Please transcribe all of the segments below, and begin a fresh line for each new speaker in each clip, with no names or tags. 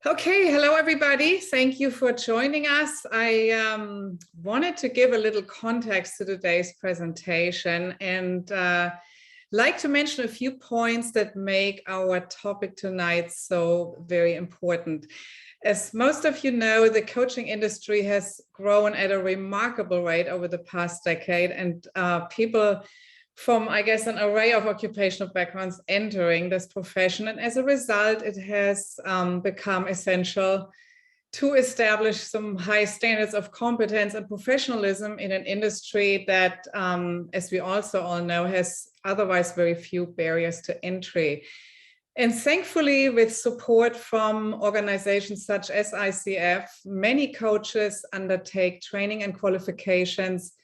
Okay, hello everybody. Thank you for joining us. I wanted to give a little context to today's presentation and like to mention a few points that make our topic tonight so very important. As most of you know, the coaching industry has grown at a remarkable rate over the past decade, and people from, I guess, an array of occupational backgrounds entering this profession. And as a result, it has become essential to establish some high standards of competence and professionalism in an industry that, as we also all know, has otherwise very few barriers to entry. And thankfully, with support from organizations such as ICF, many coaches undertake training and qualifications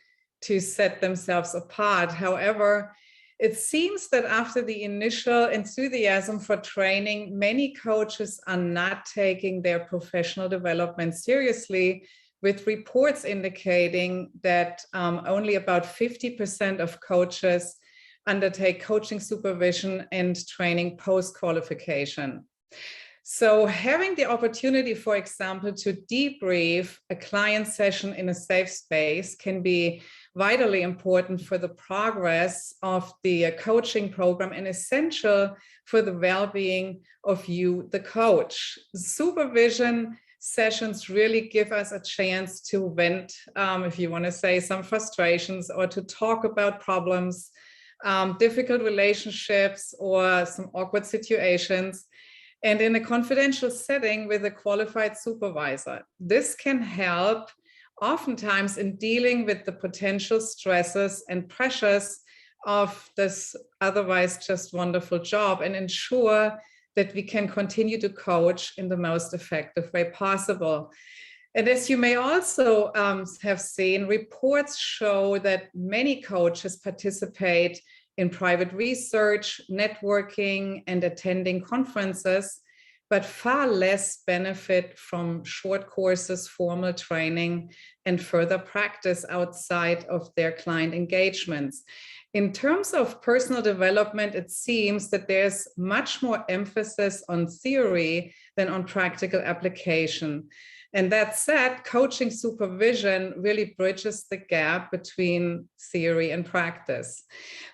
to set themselves apart. However, it seems that after the initial enthusiasm for training, many coaches are not taking their professional development seriously, with reports indicating that only about 50% of coaches undertake coaching supervision and training post-qualification. So having the opportunity, for example, to debrief a client session in a safe space can be vitally important for the progress of the coaching program and essential for the well-being of you, the coach. Supervision sessions really give us a chance to vent, if you want to say, some frustrations, or to talk about problems, difficult relationships, or some awkward situations, and in a confidential setting with a qualified supervisor. This can help oftentimes in dealing with the potential stresses and pressures of this otherwise just wonderful job, and ensure that we can continue to coach in the most effective way possible. And as you may also have seen, reports show that many coaches participate in private research, networking, and attending conferences, but far less benefit from short courses, formal training, and further practice outside of their client engagements. In terms of personal development, it seems that there's much more emphasis on theory than on practical application. And that said, coaching supervision really bridges the gap between theory and practice.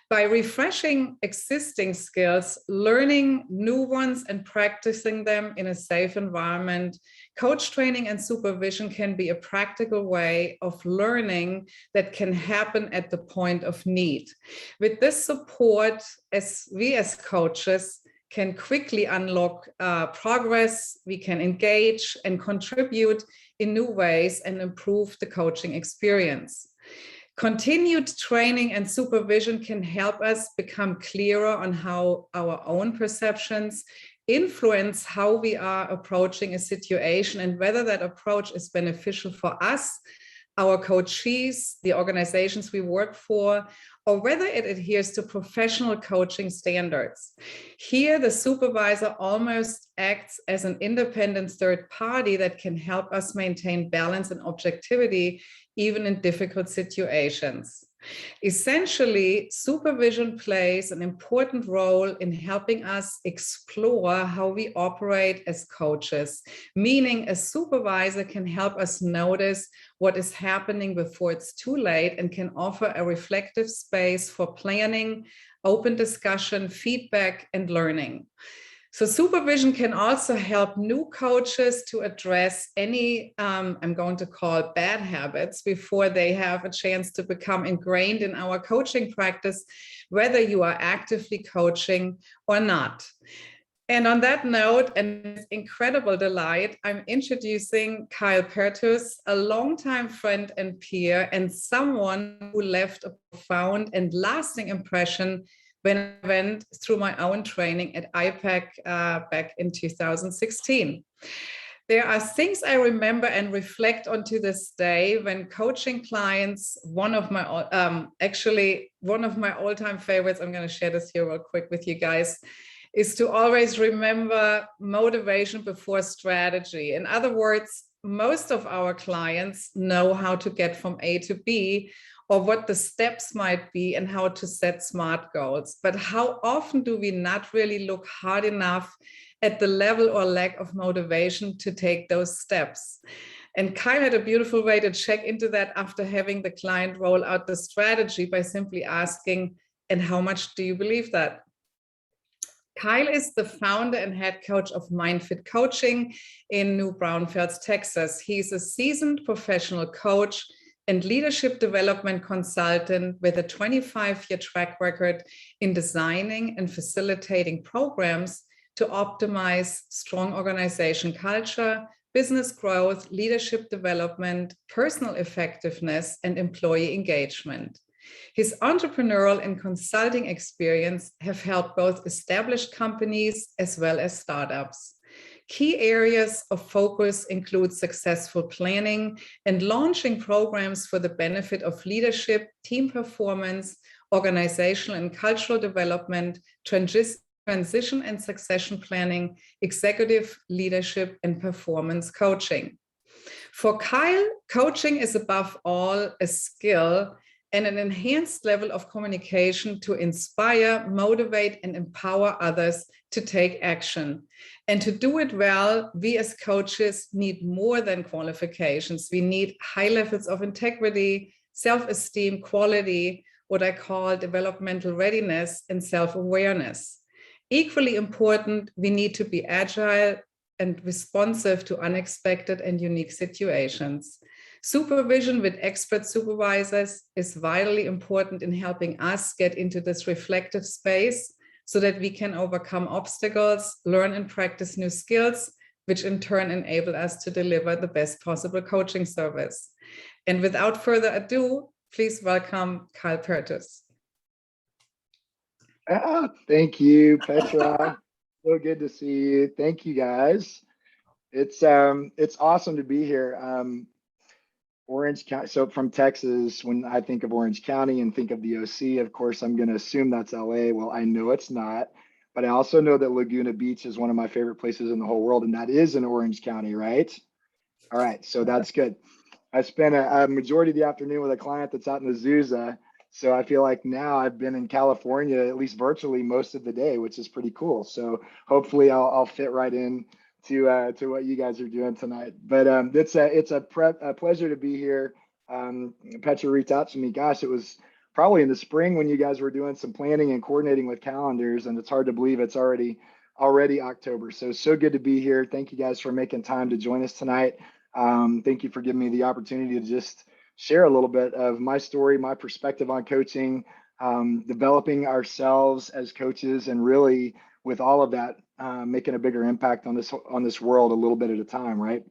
By refreshing existing skills, learning new ones, and practicing them in a safe environment, coach training and supervision can be a practical way of learning that can happen at the point of need. With this support, we as coaches can quickly unlock progress, we can engage and contribute in new ways and improve the coaching experience. Continued training and supervision can help us become clearer on how our own perceptions influence how we are approaching a situation, and whether that approach is beneficial for us, our coachees, the organizations we work for, or whether it adheres to professional coaching standards. Here, the supervisor almost acts as an independent third party that can help us maintain balance and objectivity, even in difficult situations. Essentially, supervision plays an important role in helping us explore how we operate as coaches, meaning a supervisor can help us notice what is happening before it's too late, and can offer a reflective space for planning, open discussion, feedback, and learning. So supervision can also help new coaches to address any, I'm going to call bad habits, before they have a chance to become ingrained in our coaching practice, whether you are actively coaching or not. And on that note, and with incredible delight, I'm introducing Kyle Pertuis, a longtime friend and peer, and someone who left a profound and lasting impression when I went through my own training at IPAC back in 2016. There are things I remember and reflect on to this day when coaching clients. One of my all-time favorites, I'm going to share this here real quick with you guys, is to always remember motivation before strategy. In other words, most of our clients know how to get from A to B, or what the steps might be and how to set SMART goals. But how often do we not really look hard enough at the level or lack of motivation to take those steps? And Kyle had a beautiful way to check into that after having the client roll out the strategy by simply asking, and how much do you believe that? Kyle is the founder and head coach of MindFit Coaching in New Braunfels, Texas. He's a seasoned professional coach and leadership development consultant with a 25-year track record in designing and facilitating programs to optimize strong organization culture, business growth, leadership development, personal effectiveness, and employee engagement. His entrepreneurial and consulting experience have helped both established companies as well as startups. Key areas of focus include successful planning and launching programs for the benefit of leadership, team performance, organizational and cultural development, transition and succession planning, executive leadership, and performance coaching. For Kyle, coaching is above all a skill and an enhanced level of communication to inspire, motivate, and empower others to take action. And to do it well, we as coaches need more than qualifications. We need high levels of integrity, self-esteem, quality, what I call developmental readiness, and self-awareness. Equally important, we need to be agile and responsive to unexpected and unique situations. Supervision with expert supervisors is vitally important in helping us get into this reflective space so that we can overcome obstacles, learn and practice new skills, which in turn enable us to deliver the best possible coaching service. And without further ado, please welcome Kyle Pertuis.
Thank you, Petra. So good to see you. Thank you, guys. It's awesome to be here. Orange County, so from Texas, when I think of Orange County and think of the OC, of course, I'm going to assume that's LA. Well, I know it's not, but I also know that Laguna Beach is one of my favorite places in the whole world, and that is in Orange County, right? All right, so that's good. I spent a majority of the afternoon with a client that's out in Azusa, so I feel like now I've been in California, at least virtually, most of the day, which is pretty cool. So hopefully I'll fit right in to what you guys are doing tonight. But it's a pleasure to be here. Petra reached out to me. Gosh, it was probably in the spring when you guys were doing some planning and coordinating with calendars, and it's hard to believe it's already October. So good to be here. Thank you guys for making time to join us tonight. Thank you for giving me the opportunity to just share a little bit of my story, my perspective on coaching, developing ourselves as coaches, and really with all of that, making a bigger impact on this world a little bit at a time, right?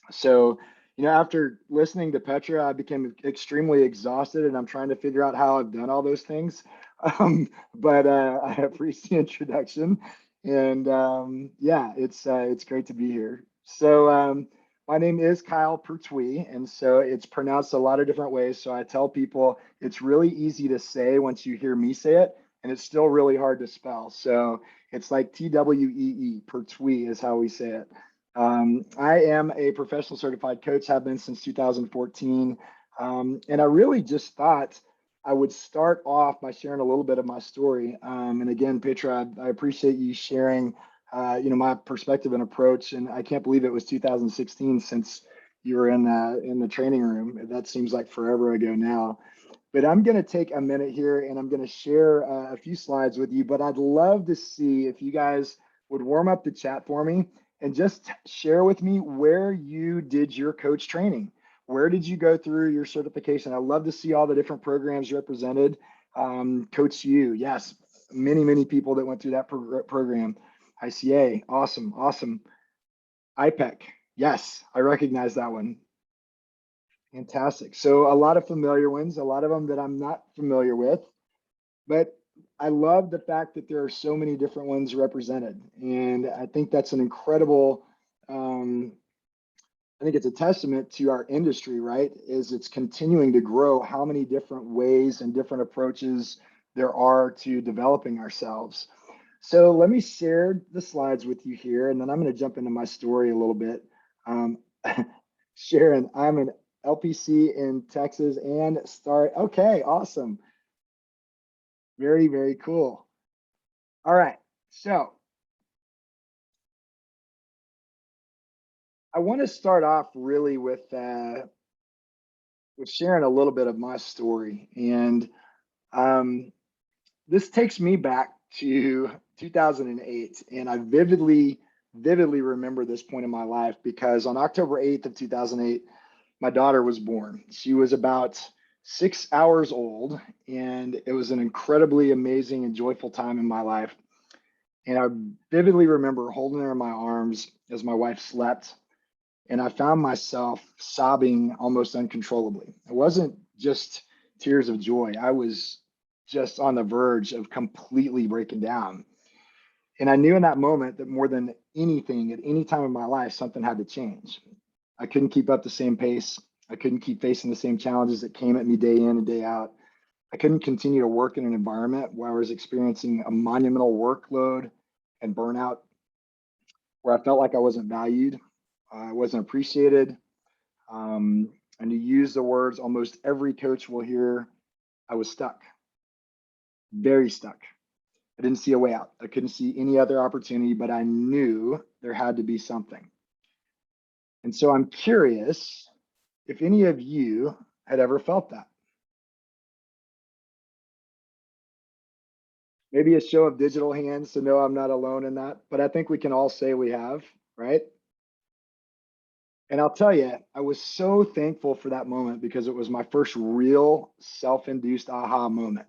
So, after listening to Petra, I became extremely exhausted, and I'm trying to figure out how I've done all those things. But I appreciate the introduction, and yeah, it's great to be here. So my name is Kyle Pertuis, and so it's pronounced a lot of different ways. So I tell people it's really easy to say once you hear me say it, and it's still really hard to spell. So it's like TWEE, Pertuis is how we say it. I am a professional certified coach, have been since 2014. And I really just thought I would start off by sharing a little bit of my story. And again, Petra, I appreciate you sharing my perspective and approach. And I can't believe it was 2016 since you were in the training room. That seems like forever ago now. But I'm going to take a minute here and I'm going to share a few slides with you. But I'd love to see if you guys would warm up the chat for me and just share with me where you did your coach training. Where did you go through your certification? I'd love to see all the different programs represented. Coach U, yes, many people that went through that program. ICA, awesome. IPEC, yes, I recognize that one. Fantastic. So a lot of familiar ones, a lot of them that I'm not familiar with, but I love the fact that there are so many different ones represented. And I think that's an incredible, I think it's a testament to our industry, right? Is it's continuing to grow how many different ways and different approaches there are to developing ourselves. So let me share the slides with you here, and then I'm going to jump into my story a little bit. Sharon, I'm an LPC in Texas and start. Okay, awesome. Very, very cool. All right, so I want to start off really with sharing a little bit of my story, and this takes me back to 2008, and I vividly remember this point in my life because on October 8th of 2008, my daughter was born. She was about 6 hours old, and it was an incredibly amazing and joyful time in my life. And I vividly remember holding her in my arms as my wife slept, and I found myself sobbing almost uncontrollably. It wasn't just tears of joy. I was just on the verge of completely breaking down. And I knew in that moment that more than anything, at any time in my life, something had to change. I couldn't keep up the same pace. I couldn't keep facing the same challenges that came at me day in and day out. I couldn't continue to work in an environment where I was experiencing a monumental workload and burnout, where I felt like I wasn't valued, I wasn't appreciated. And to use the words almost every coach will hear, I was stuck, very stuck. I didn't see a way out. I couldn't see any other opportunity, but I knew there had to be something. And so I'm curious if any of you had ever felt that. Maybe a show of digital hands to know I'm not alone in that, but I think we can all say we have, right? And I'll tell you, I was so thankful for that moment because it was my first real self-induced aha moment.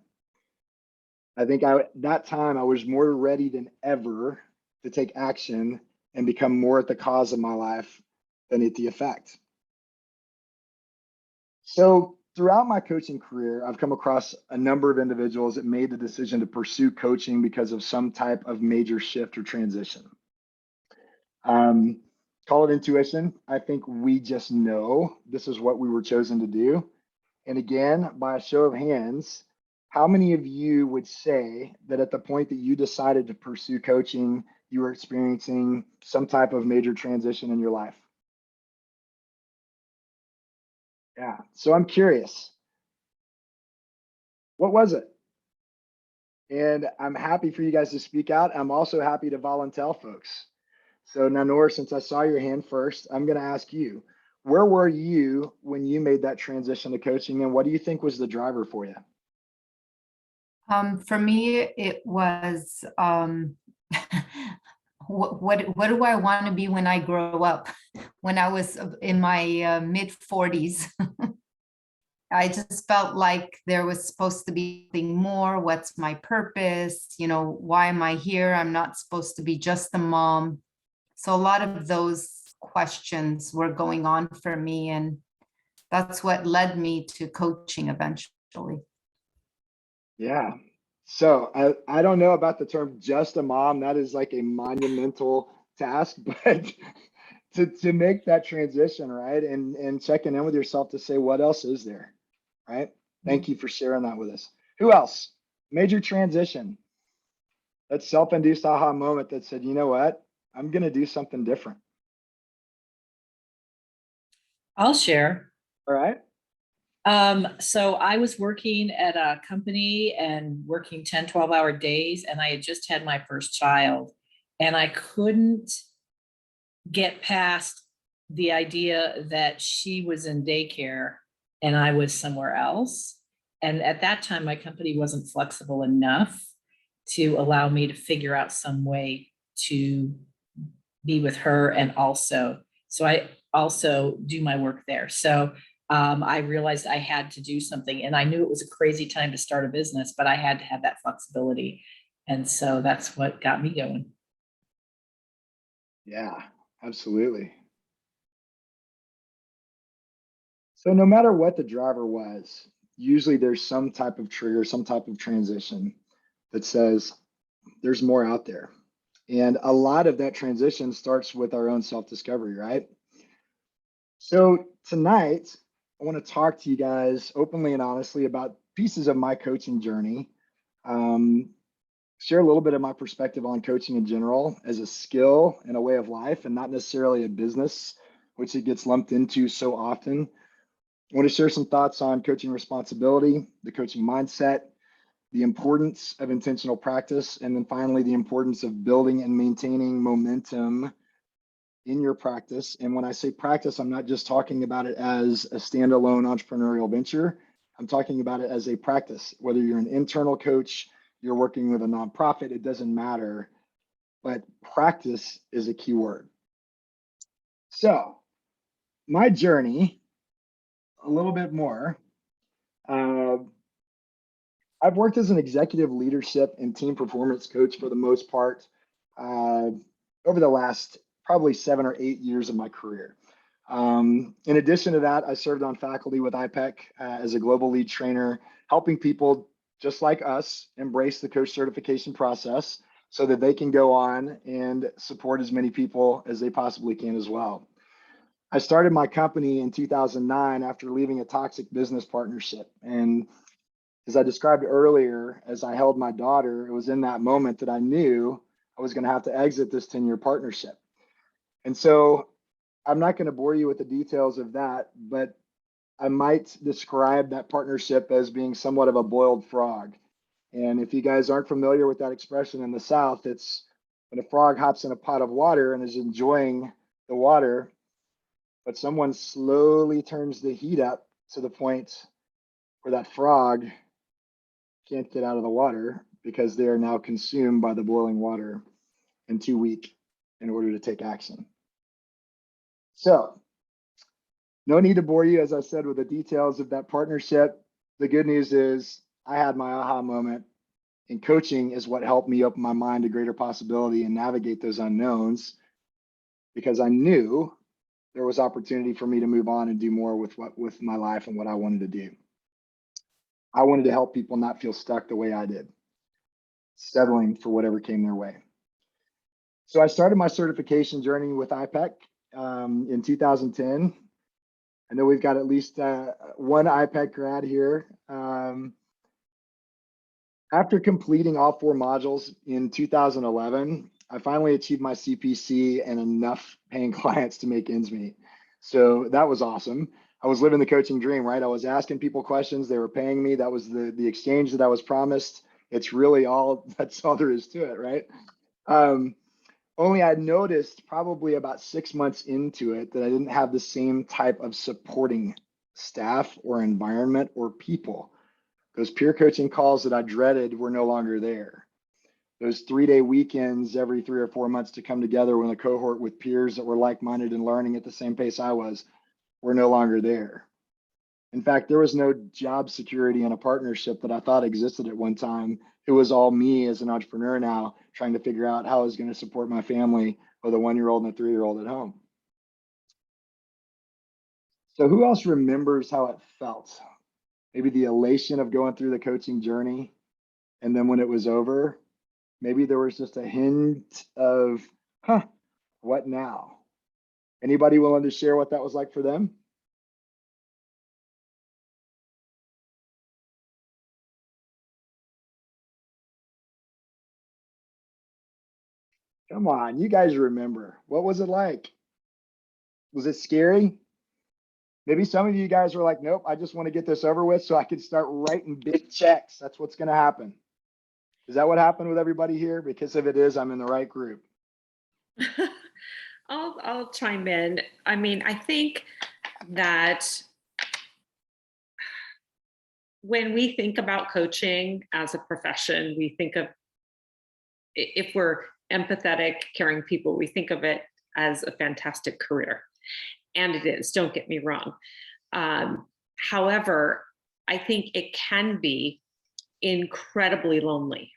I think that time I was more ready than ever to take action and become more at the cause of my life than at the effect. So throughout my coaching career, I've come across a number of individuals that made the decision to pursue coaching because of some type of major shift or transition. Call it intuition. I think we just know this is what we were chosen to do. And again, by a show of hands, how many of you would say that at the point that you decided to pursue coaching, you were experiencing some type of major transition in your life? Yeah. So I'm curious, what was it? And I'm happy for you guys to speak out. I'm also happy to volunteer, folks. So Nanor, since I saw your hand first, I'm going to ask you, where were you when you made that transition to coaching, and what do you think was the driver for you?
For me, it was what do I want to be when I grow up? When I was in my mid 40s, I just felt like there was supposed to be something more. What's my purpose? You know, why am I here? I'm not supposed to be just a mom. So a lot of those questions were going on for me, and that's what led me to coaching eventually.
Yeah. So I don't know about the term just a mom. That is like a monumental task, but to make that transition, right? And checking in with yourself to say, what else is there? Right? Thank you for sharing that with us. Who else? Major transition. That self-induced aha moment that said, you know what? I'm going to do something different.
I'll share.
All right.
So I was working at a company and working 10, 12-hour days, and I had just had my first child, and I couldn't get past the idea that she was in daycare and I was somewhere else. And at that time, my company wasn't flexible enough to allow me to figure out some way to be with her. And also, so I also do my work there. So I realized I had to do something, and I knew it was a crazy time to start a business, but I had to have that flexibility. And so that's what got me going.
Yeah, absolutely. So no matter what the driver was, usually there's some type of trigger, some type of transition that says there's more out there. And a lot of that transition starts with our own self-discovery, right? So tonight, I want to talk to you guys openly and honestly about pieces of my coaching journey. Share a little bit of my perspective on coaching in general as a skill and a way of life, and not necessarily a business, which it gets lumped into so often. I want to share some thoughts on coaching responsibility, the coaching mindset, the importance of intentional practice, and then finally, the importance of building and maintaining momentum in your practice. And when I say practice, I'm not just talking about it as a standalone entrepreneurial venture. I'm talking about it as a practice, whether you're an internal coach, you're working with a nonprofit, it doesn't matter, but practice is a key word. So my journey, a little bit more, I've worked as an executive leadership and team performance coach for the most part over the last probably 7 or 8 years of my career. In addition to that, I served on faculty with IPEC as a global lead trainer, helping people just like us embrace the coach certification process so that they can go on and support as many people as they possibly can as well. I started my company in 2009 after leaving a toxic business partnership. And as I described earlier, as I held my daughter, it was in that moment that I knew I was going to have to exit this 10-year partnership. And so I'm not going to bore you with the details of that, but I might describe that partnership as being somewhat of a boiled frog. And if you guys aren't familiar with that expression in the South, it's when a frog hops in a pot of water and is enjoying the water, but someone slowly turns the heat up to the point where that frog can't get out of the water because they are now consumed by the boiling water and too weak in order to take action. So, no need to bore you, as I said, with the details of that partnership. The good news is I had my aha moment, and coaching is what helped me open my mind to greater possibility and navigate those unknowns, because I knew there was opportunity for me to move on and do more with my life and what I wanted to do. I wanted to help people not feel stuck the way I did, settling for whatever came their way. So I started my certification journey with IPEC in 2010. I know we've got at least one IPEC grad here. After completing all 4 modules in 2011, I finally achieved my CPC and enough paying clients to make ends meet. So that was awesome. I was living the coaching dream, right? I was asking people questions, they were paying me. That was the exchange that I was promised. It's really that's all there is to it, right? Only I noticed probably about 6 months into it that I didn't have the same type of supporting staff or environment or people. Those peer coaching calls that I dreaded were no longer there. Those 3-day weekends every 3 or 4 months to come together with a cohort with peers that were like-minded and learning at the same pace I was were no longer there. In fact, there was no job security in a partnership that I thought existed at one time. It was all me as an entrepreneur now trying to figure out how I was going to support my family with a 1-year-old and a 3-year-old at home. So who else remembers how it felt? Maybe the elation of going through the coaching journey. And then when it was over, maybe there was just a hint of, what now? Anybody willing to share what that was like for them? Come on, you guys remember. What was it like? Was it scary? Maybe some of you guys were like, nope, I just want to get this over with so I can start writing big checks. That's what's going to happen. Is that what happened with everybody here? Because if it is, I'm in the right group.
I'll chime in. I mean, I think that when we think about coaching as a profession, we think of, if we're empathetic, caring people, we think of it as a fantastic career. And it is, don't get me wrong. However, I think it can be incredibly lonely.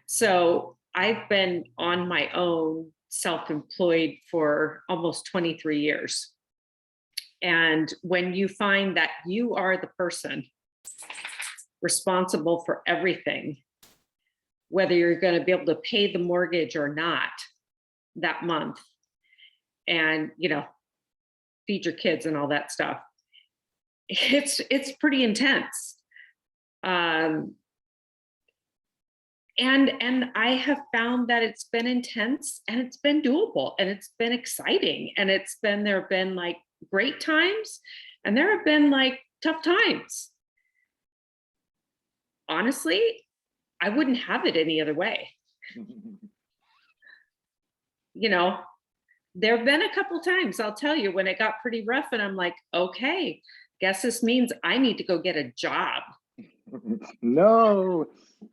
So I've been on my own, self-employed for almost 23 years. And when you find that you are the person responsible for everything, whether you're going to be able to pay the mortgage or not that month, and, you know, feed your kids and all that stuff, it's pretty intense. And I have found that it's been intense and it's been doable and it's been exciting. And there have been like great times And there have been like tough times. Honestly, I wouldn't have it any other way. You know, there have been a couple times, I'll tell you, when it got pretty rough and I'm like, okay, guess this means I need to go get a job.
No.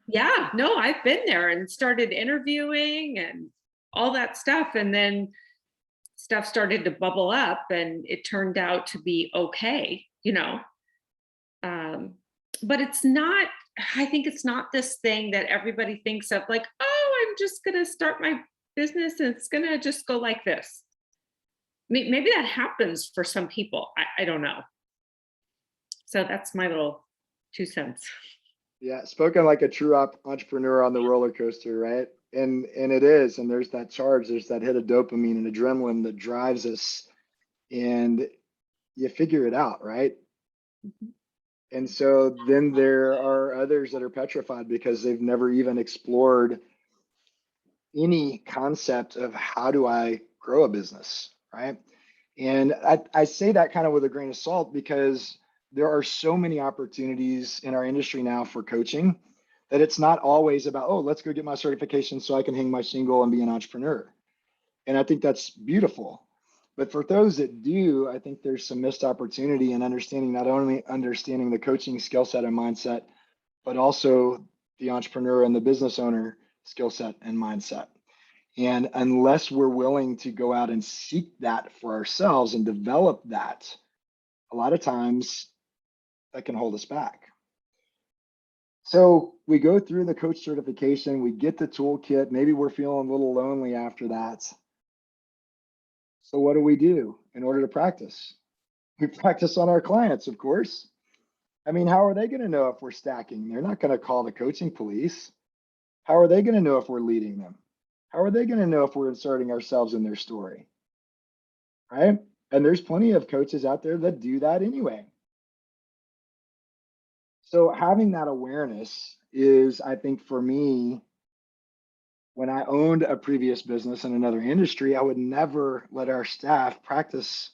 Yeah, no, I've been there and started interviewing and all that stuff. And then stuff started to bubble up and it turned out to be okay, you know. But it's not, I think it's not this thing that everybody thinks of like, oh, I'm just going to start my business and it's going to just go like this. Maybe that happens for some people. I don't know. So that's my little 2 cents.
Yeah, spoken like a true entrepreneur on the roller coaster, right? And it is, and there's that charge, there's that hit of dopamine and adrenaline that drives us, and you figure it out, right? And so then there are others that are petrified because they've never even explored any concept of how do I grow a business, right? And I say that kind of with a grain of salt because there are so many opportunities in our industry now for coaching that it's not always about, oh, let's go get my certification so I can hang my shingle and be an entrepreneur. And I think that's beautiful. But for those that do, I think there's some missed opportunity in understanding, not only understanding the coaching skill set and mindset, but also the entrepreneur and the business owner skill set and mindset. And unless we're willing to go out and seek that for ourselves and develop that, a lot of times that can hold us back. So we go through the coach certification, we get the toolkit, maybe we're feeling a little lonely after that. So what do we do in order to practice? We practice on our clients, of course. I mean, how are they going to know if we're stacking? They're not going to call the coaching police. How are they going to know if we're leading them? How are they going to know if we're inserting ourselves in their story? Right? And there's plenty of coaches out there that do that anyway. So having that awareness is, I think for me, when I owned a previous business in another industry, I would never let our staff practice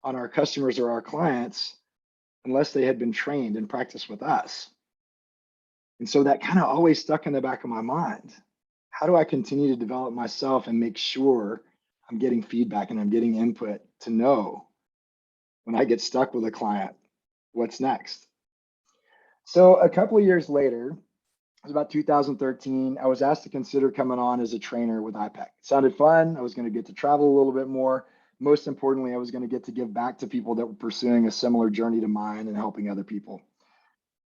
on our customers or our clients unless they had been trained and practiced with us. And so that kind of always stuck in the back of my mind. How do I continue to develop myself and make sure I'm getting feedback and I'm getting input to know when I get stuck with a client, what's next? So a couple of years later, it was about 2013, I was asked to consider coming on as a trainer with IPEC. It sounded fun. I was going to get to travel a little bit more. Most importantly, I was going to get to give back to people that were pursuing a similar journey to mine and helping other people.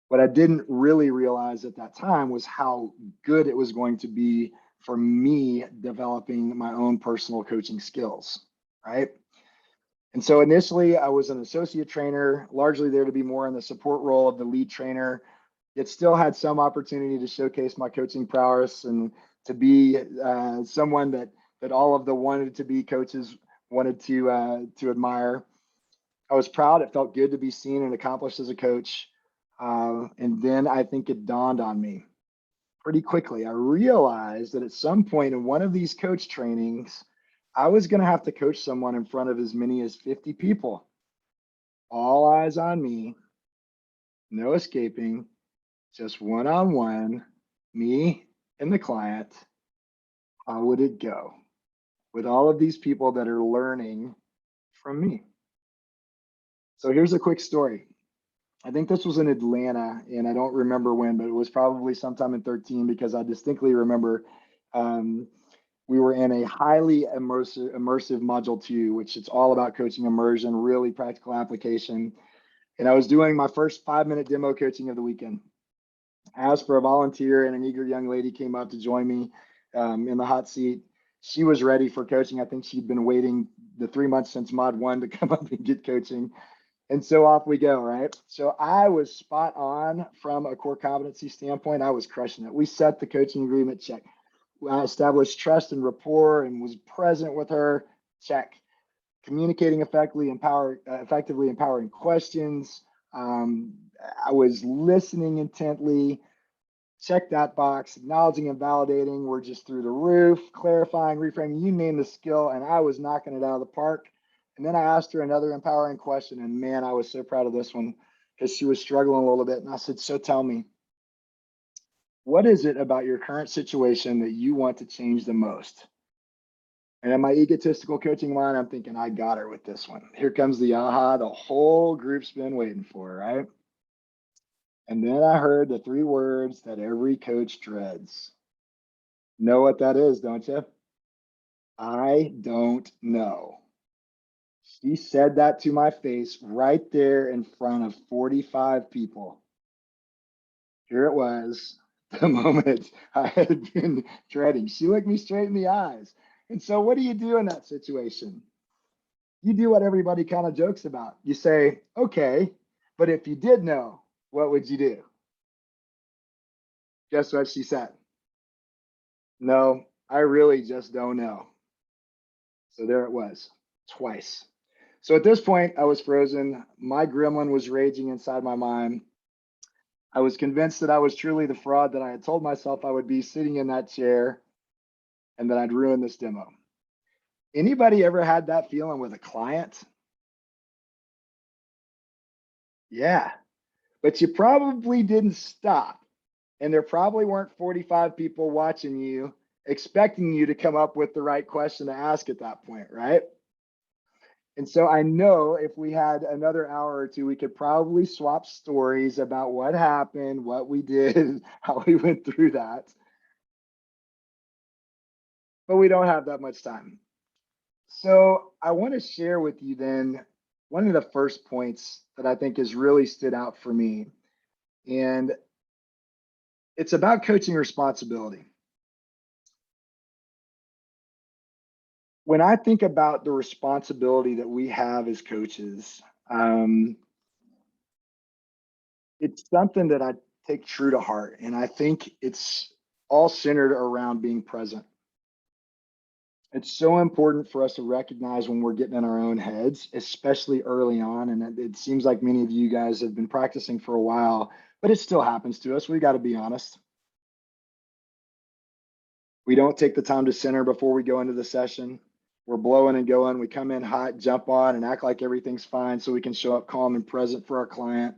What I didn't really realize at that time was how good it was going to be for me developing my own personal coaching skills, right? And so initially I was an associate trainer, largely there to be more in the support role of the lead trainer. It still had some opportunity to showcase my coaching prowess and to be someone that all of the wanted to be coaches wanted to admire. I was proud. It felt good to be seen and accomplished as a coach. And then I think it dawned on me pretty quickly. I realized that at some point in one of these coach trainings, I was going to have to coach someone in front of as many as 50 people. All eyes on me, no escaping, just one-on-one, me and the client. How would it go with all of these people that are learning from me? So here's a quick story. I think this was in Atlanta, and I don't remember when, but it was probably sometime in 13 because I distinctly remember we were in a highly immersive module 2, which it's all about coaching immersion, really practical application. And I was doing my first 5-minute demo coaching of the weekend. I asked for a volunteer, and an eager young lady came up to join me in the hot seat. She was ready for coaching. I think she'd been waiting the 3 months since Mod 1 to come up and get coaching. And so off we go, right? So I was spot on from a core competency standpoint. I was crushing it. We set the coaching agreement, check. I established trust and rapport and was present with her, check. Communicating effectively, empowering questions. I was listening intently, check that box. Acknowledging and validating were just through the roof. Clarifying, reframing, you name the skill, and I was knocking it out of the park. And then I asked her another empowering question, and man, I was so proud of this one because she was struggling a little bit. And I said, so tell me, what is it about your current situation that you want to change the most? And in my egotistical coaching mind, I'm thinking, I got her with this one. Here comes the aha the whole group's been waiting for, right? And then I heard the 3 words that every coach dreads. Know what that is, don't you? I don't know. She said that to my face right there in front of 45 people. Here it was, the moment I had been dreading. She looked me straight in the eyes. And so what do you do in that situation? You do what everybody kind of jokes about. You say, okay, but if you did know, what would you do? Guess what she said? No, I really just don't know. So there it was, twice. So at this point, I was frozen. My gremlin was raging inside my mind. I was convinced that I was truly the fraud that I had told myself I would be, sitting in that chair, and that I'd ruin this demo. Anybody ever had that feeling with a client? Yeah, but you probably didn't stop. And there probably weren't 45 people watching you, expecting you to come up with the right question to ask at that point, right? And so I know if we had another hour or two, we could probably swap stories about what happened, what we did, how we went through that. But we don't have that much time. So I want to share with you then one of the first points that I think has really stood out for me. And it's about coaching responsibility. When I think about the responsibility that we have as coaches, it's something that I take true to heart. And I think it's all centered around being present. It's so important for us to recognize when we're getting in our own heads, especially early on. And it seems like many of you guys have been practicing for a while, but it still happens to us. We got to be honest. We don't take the time to center before we go into the session. We're blowing and going. We come in hot, jump on, and act like everything's fine so we can show up calm and present for our client.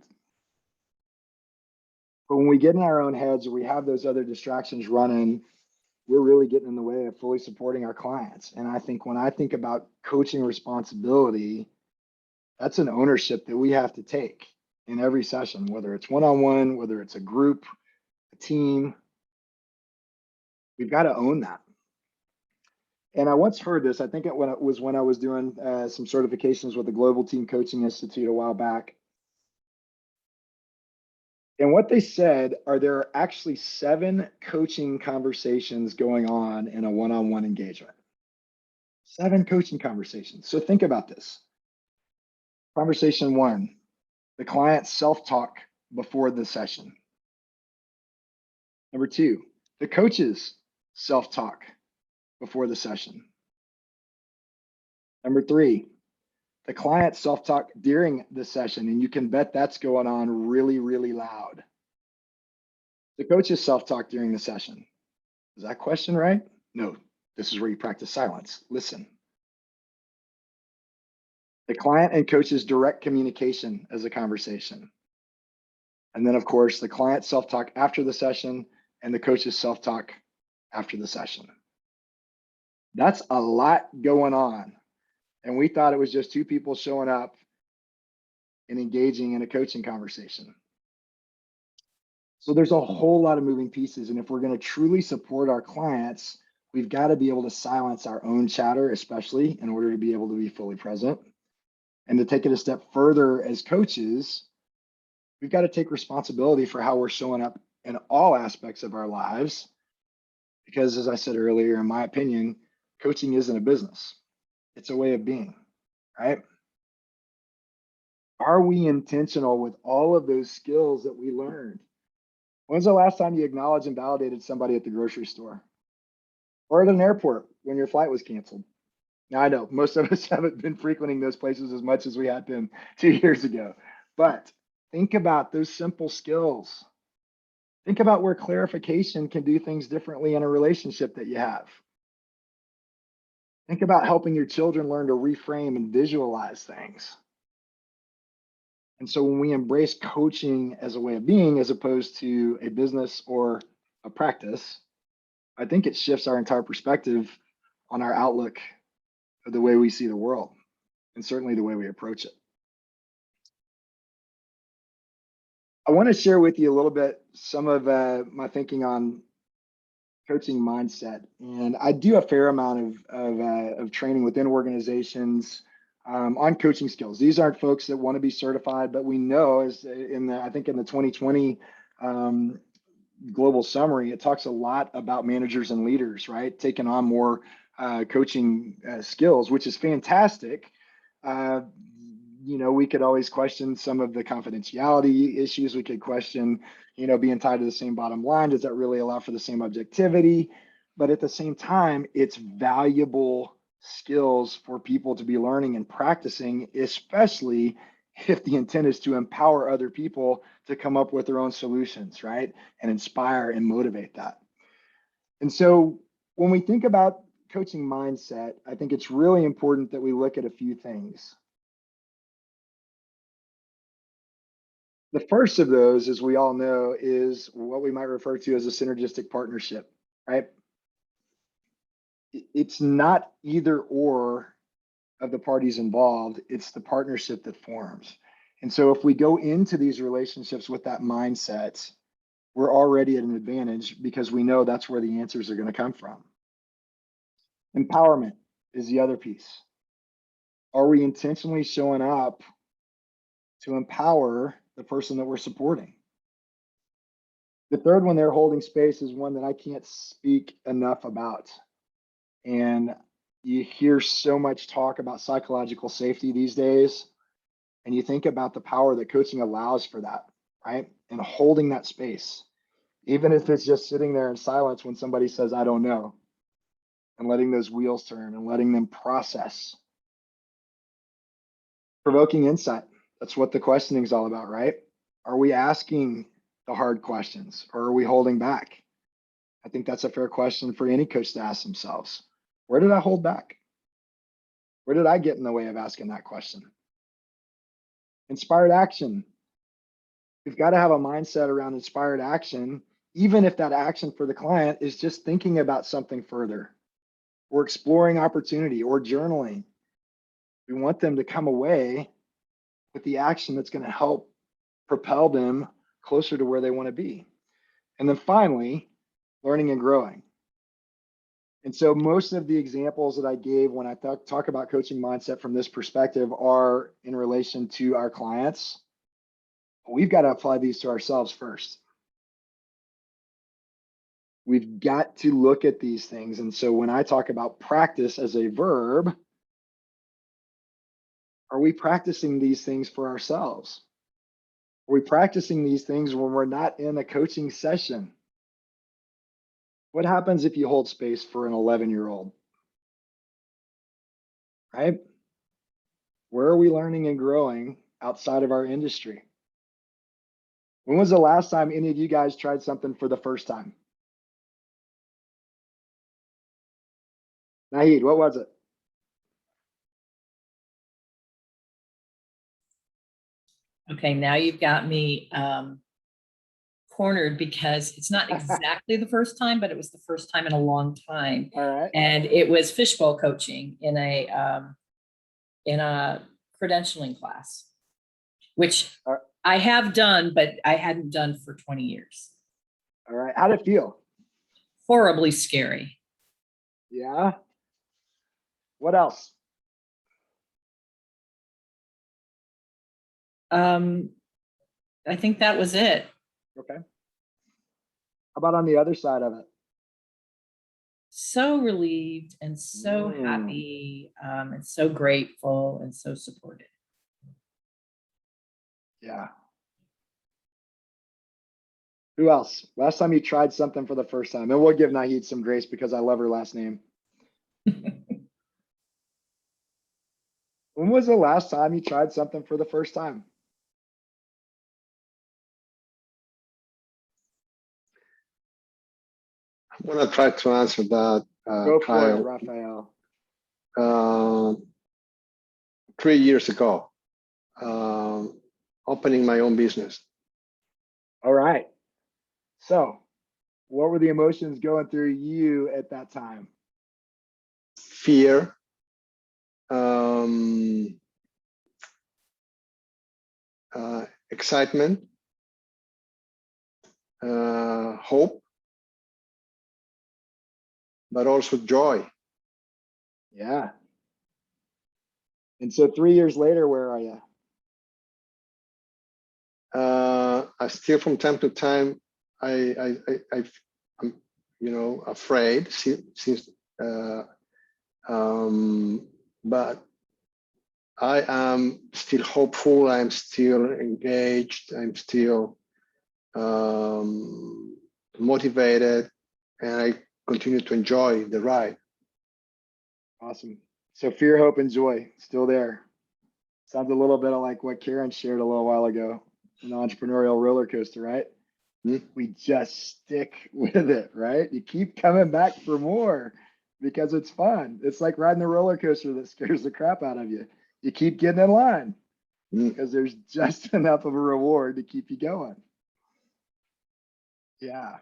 But when we get in our own heads or we have those other distractions running, we're really getting in the way of fully supporting our clients. And I think when I think about coaching responsibility, that's an ownership that we have to take in every session, whether it's one-on-one, whether it's a group, a team. We've got to own that. And I once heard this, I think it was when I was doing some certifications with the Global Team Coaching Institute a while back. And what they said are there are actually 7 coaching conversations going on in a one-on-one engagement. 7 coaching conversations. So think about this. Conversation 1, the client self-talk before the session. Number 2, the coach's self-talk before the session. Number 3, the client self-talk during the session, and you can bet that's going on really, really loud. The coach's self-talk during the session. Is that question right? No, this is where you practice silence. Listen. The client and coach's direct communication as a conversation. And then of course, the client self-talk after the session and the coach's self-talk after the session. That's a lot going on. And we thought it was just 2 people showing up and engaging in a coaching conversation. So there's a whole lot of moving pieces. And if we're going to truly support our clients, we've got to be able to silence our own chatter, especially in order to be able to be fully present. And to take it a step further as coaches, we've got to take responsibility for how we're showing up in all aspects of our lives. Because as I said earlier, in my opinion, coaching isn't a business. It's a way of being, right? Are we intentional with all of those skills that we learned? When's the last time you acknowledged and validated somebody at the grocery store? Or at an airport when your flight was canceled? Now, I know most of us haven't been frequenting those places as much as we had been 2 years ago, but think about those simple skills. Think about where clarification can do things differently in a relationship that you have. Think about helping your children learn to reframe and visualize things. And so when we embrace coaching as a way of being, as opposed to a business or a practice, I think it shifts our entire perspective on our outlook of the way we see the world, and certainly the way we approach it. I want to share with you a little bit some of my thinking on coaching mindset. And I do a fair amount of training within organizations on coaching skills. These aren't folks that want to be certified, but we know, as I think in the 2020 global summary, it talks a lot about managers and leaders, right? Taking on more coaching skills, which is fantastic. We could always question some of the confidentiality issues. We could question, being tied to the same bottom line. Does that really allow for the same objectivity? But at the same time, it's valuable skills for people to be learning and practicing, especially if the intent is to empower other people to come up with their own solutions, right? And inspire and motivate that. And so when we think about coaching mindset, I think it's really important that we look at a few things. The first of those, as we all know, is what we might refer to as a synergistic partnership, right? It's not either or of the parties involved, it's the partnership that forms. And so if we go into these relationships with that mindset, we're already at an advantage because we know that's where the answers are going to come from. Empowerment is the other piece. Are we intentionally showing up to empower the person that we're supporting? The third one there, holding space, is one that I can't speak enough about. And you hear so much talk about psychological safety these days, and you think about the power that coaching allows for that, right? And holding that space, even if it's just sitting there in silence when somebody says, I don't know, and letting those wheels turn and letting them process. Provoking insight. That's what the questioning is all about, right? Are we asking the hard questions, or are we holding back? I think that's a fair question for any coach to ask themselves. Where did I hold back? Where did I get in the way of asking that question? Inspired action. We've got to have a mindset around inspired action, even if that action for the client is just thinking about something further, or exploring opportunity, or journaling. We want them to come away with the action that's going to help propel them closer to where they want to be. And then finally, learning and growing. And so most of the examples that I gave when I talk about coaching mindset from this perspective are in relation to our clients. We've got to apply these to ourselves first. We've got to look at these things. And so when I talk about practice as a verb, are we practicing these things for ourselves? Are we practicing these things when we're not in a coaching session? What happens if you hold space for an 11-year-old? Right? Where are we learning and growing outside of our industry? When was the last time any of you guys tried something for the first time? Nahid, what was it?
Okay, now you've got me cornered because it's not exactly the first time, but it was the first time in a long time.
All right.
And it was fishbowl coaching in a credentialing class, which I have done, but I hadn't done for 20 years.
All right. How'd it feel?
Horribly scary.
Yeah. What else?
I think that was it.
Okay. How about on the other side of it?
So relieved and so happy and so grateful and so supported.
Yeah. Who else? Last time you tried something for the first time? And we'll give Nahid some grace because I love her last name. When was the last time you tried something for the first time?
I'm gonna try to answer that.
Go for
Kyle.
it, Raphael.
3 years ago, opening my own business.
All right. So what were the emotions going through you at that time?
Fear, excitement, hope, but also joy.
Yeah. And so 3 years later, where are you?
I still, from time to time, I'm, afraid. Since, but I am still hopeful. I'm still engaged. I'm still motivated, and I continue to enjoy the ride.
Awesome. So fear, hope, and joy still there. Sounds a little bit like what Karen shared a little while ago, an entrepreneurial roller coaster, right? We just stick with it, right? You keep coming back for more because it's fun. It's like riding a roller coaster that scares the crap out of you. You keep getting in line because there's just enough of a reward to keep you going. Yeah.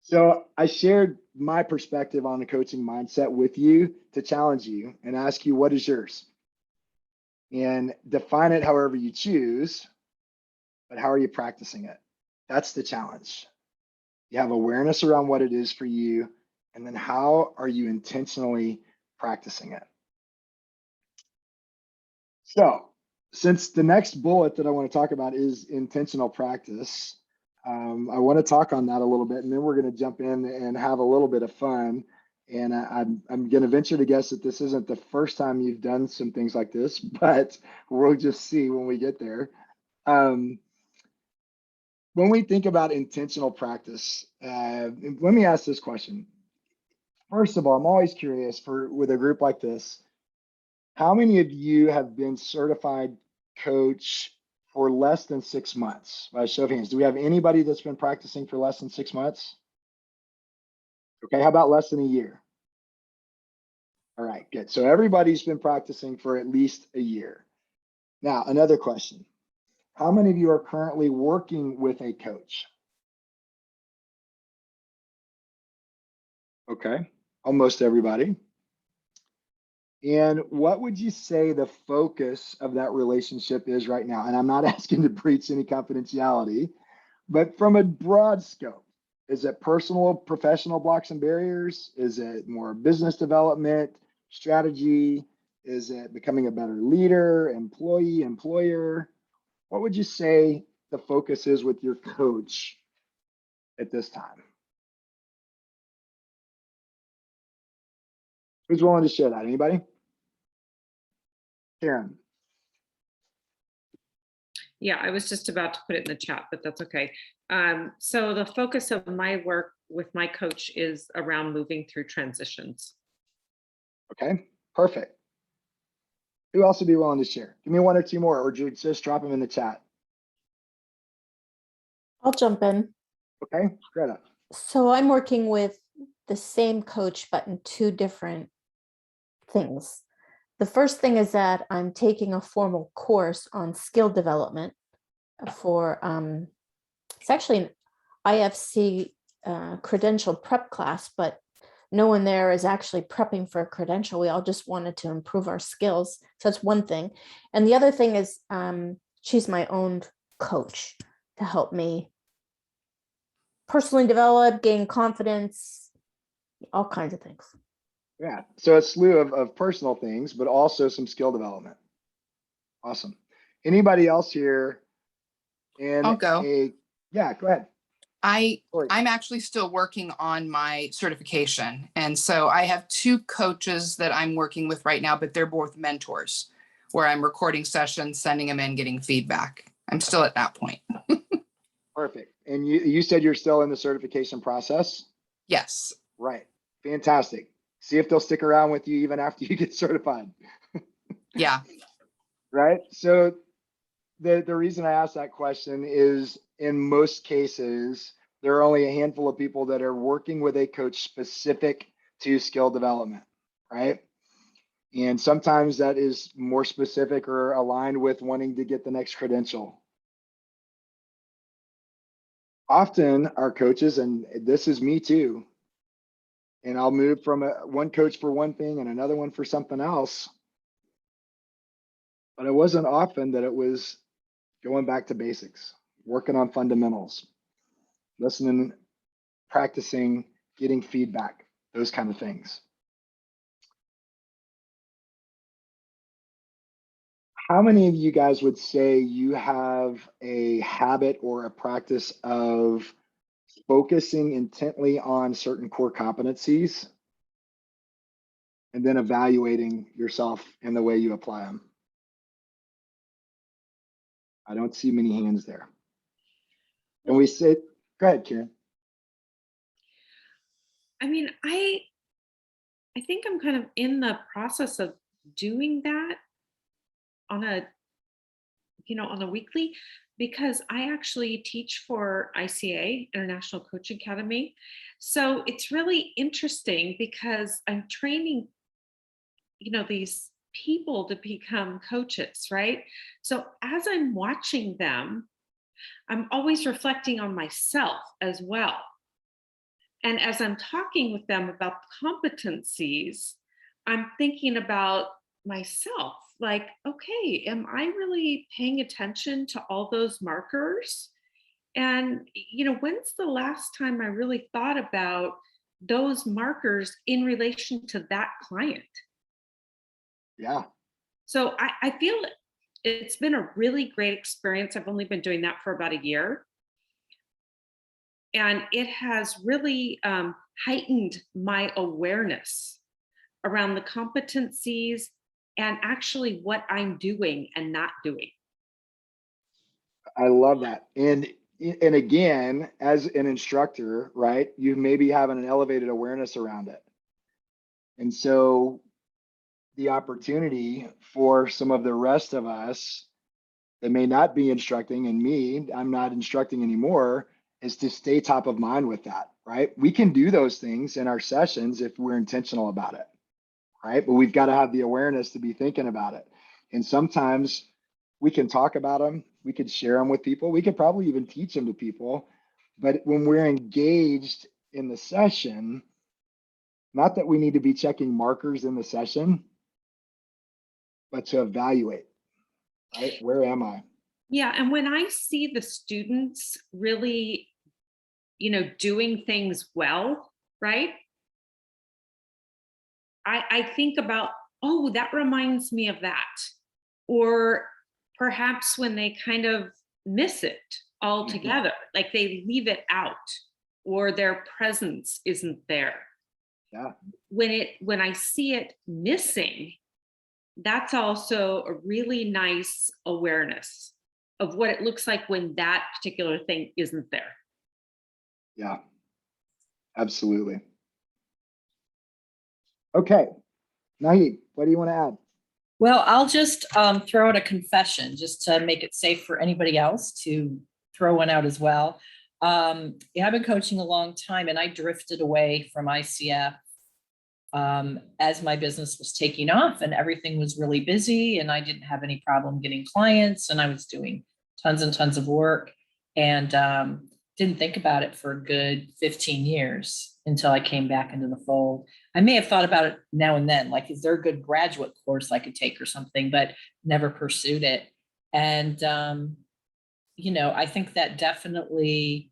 So I shared my perspective on the coaching mindset with you to challenge you and ask you, what is yours? And define it however you choose, but how are you practicing it? That's the challenge. You have awareness around what it is for you, and then how are you intentionally practicing it? So since the next bullet that I want to talk about is intentional practice, I want to talk on that a little bit, and then we're going to jump in and have a little bit of fun. And I'm going to venture to guess that this isn't the first time you've done some things like this, but we'll just see when we get there. When we think about intentional practice, let me ask this question. First of all, I'm always curious with a group like this, how many of you have been certified coach for less than 6 months? By a show of hands, do we have anybody that's been practicing for less than 6 months? Okay, how about less than a year? All right, good. So everybody's been practicing for at least a year. Now, another question. How many of you are currently working with a coach? Okay, almost everybody. And what would you say the focus of that relationship is right now? And I'm not asking to breach any confidentiality, but from a broad scope, is it personal, professional blocks and barriers? Is it more business development, strategy? Is it becoming a better leader, employee, employer? What would you say the focus is with your coach at this time? Who's willing to share that? Anybody? Karen.
Yeah, I was just about to put it in the chat, but that's okay. So the focus of my work with my coach is around moving through transitions.
Okay, perfect. Who else would be willing to share? Give me one or two more, or just drop them in the chat.
I'll jump in.
Okay, Greta.
So I'm working with the same coach, but in two different things. The first thing is that I'm taking a formal course on skill development for, it's actually an IFC credential prep class, but no one there is actually prepping for a credential. We all just wanted to improve our skills. So that's one thing. And the other thing is she's my own coach to help me personally develop, gain confidence, all kinds of things.
Yeah, so a slew of personal things, but also some skill development. Awesome. Anybody else here? And
I'll go.
Yeah, go ahead.
I'm actually still working on my certification. And so I have two coaches that I'm working with right now, but they're both mentors where I'm recording sessions, sending them in, getting feedback. I'm still at that point.
Perfect. And you said you're still in the certification process?
Yes.
Right. Fantastic. See if they'll stick around with you even after you get certified.
Yeah.
Right. So the reason I asked that question is in most cases, there are only a handful of people that are working with a coach specific to skill development, right? And sometimes that is more specific or aligned with wanting to get the next credential. Often our coaches, and this is me too, and I'll move from one coach for one thing and another one for something else. But it wasn't often that it was going back to basics, working on fundamentals, listening, practicing, getting feedback, those kind of things. How many of you guys would say you have a habit or a practice of focusing intently on certain core competencies and then evaluating yourself and the way you apply them? I don't see many hands there. And we say, go ahead, Karen.
I mean, I think I'm kind of in the process of doing that on a, on a weekly, because I actually teach for ICA, International Coach Academy. So it's really interesting because I'm training, these people to become coaches, right? So as I'm watching them, I'm always reflecting on myself as well. And as I'm talking with them about competencies, I'm thinking about myself, like, okay, am I really paying attention to all those markers? And, when's the last time I really thought about those markers in relation to that client?
Yeah.
So I feel it's been a really great experience. I've only been doing that for about a year. And it has really heightened my awareness around the competencies and actually what I'm doing and not doing.
I love that. And again, as an instructor, right, you may be having an elevated awareness around it. And so the opportunity for some of the rest of us that may not be instructing, and me, I'm not instructing anymore, is to stay top of mind with that, right? We can do those things in our sessions if we're intentional about it, right? But we've got to have the awareness to be thinking about it. And sometimes we can talk about them, we could share them with people, we could probably even teach them to people. But when we're engaged in the session, not that we need to be checking markers in the session, but to evaluate, right? Where am I?
Yeah. And when I see the students really, doing things well, right? I think about, oh, that reminds me of that. Or perhaps when they kind of miss it altogether, like they leave it out or their presence isn't there.
Yeah.
When I see it missing, that's also a really nice awareness of what it looks like when that particular thing isn't there.
Yeah, absolutely. Okay, Naheed, what do you want to add?
Well, I'll just throw out a confession just to make it safe for anybody else to throw one out as well. I've been coaching a long time and I drifted away from ICF as my business was taking off and everything was really busy and I didn't have any problem getting clients and I was doing tons and tons of work and didn't think about it for a good 15 years until I came back into the fold. I may have thought about it now and then, like, is there a good graduate course I could take or something, but never pursued it. And, I think that definitely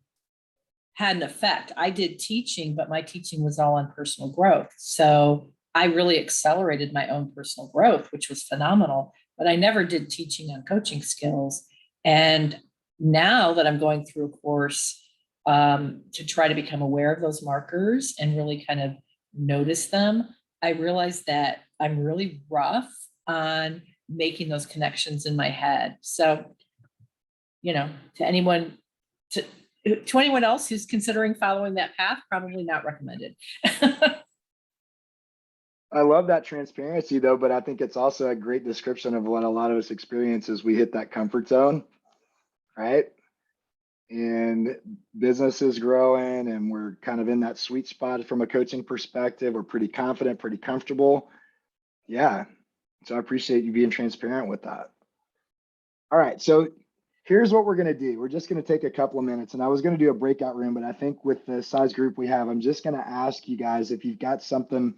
had an effect. I did teaching, but my teaching was all on personal growth. So I really accelerated my own personal growth, which was phenomenal, but I never did teaching on coaching skills. And now that I'm going through a course to try to become aware of those markers and really kind of notice them, I realize that I'm really rough on making those connections in my head. So, to anyone else who's considering following that path, probably not recommended.
I love that transparency though, but I think it's also a great description of what a lot of us experience as we hit that comfort zone, right? and business is growing and we're kind of in that sweet spot from a coaching perspective. We're pretty confident, pretty comfortable. Yeah. So I appreciate you being transparent with that. All right. So here's what we're going to do. We're just going to take a couple of minutes, and I was going to do a breakout room, but I think with the size group we have, I'm just going to ask you guys if you've got something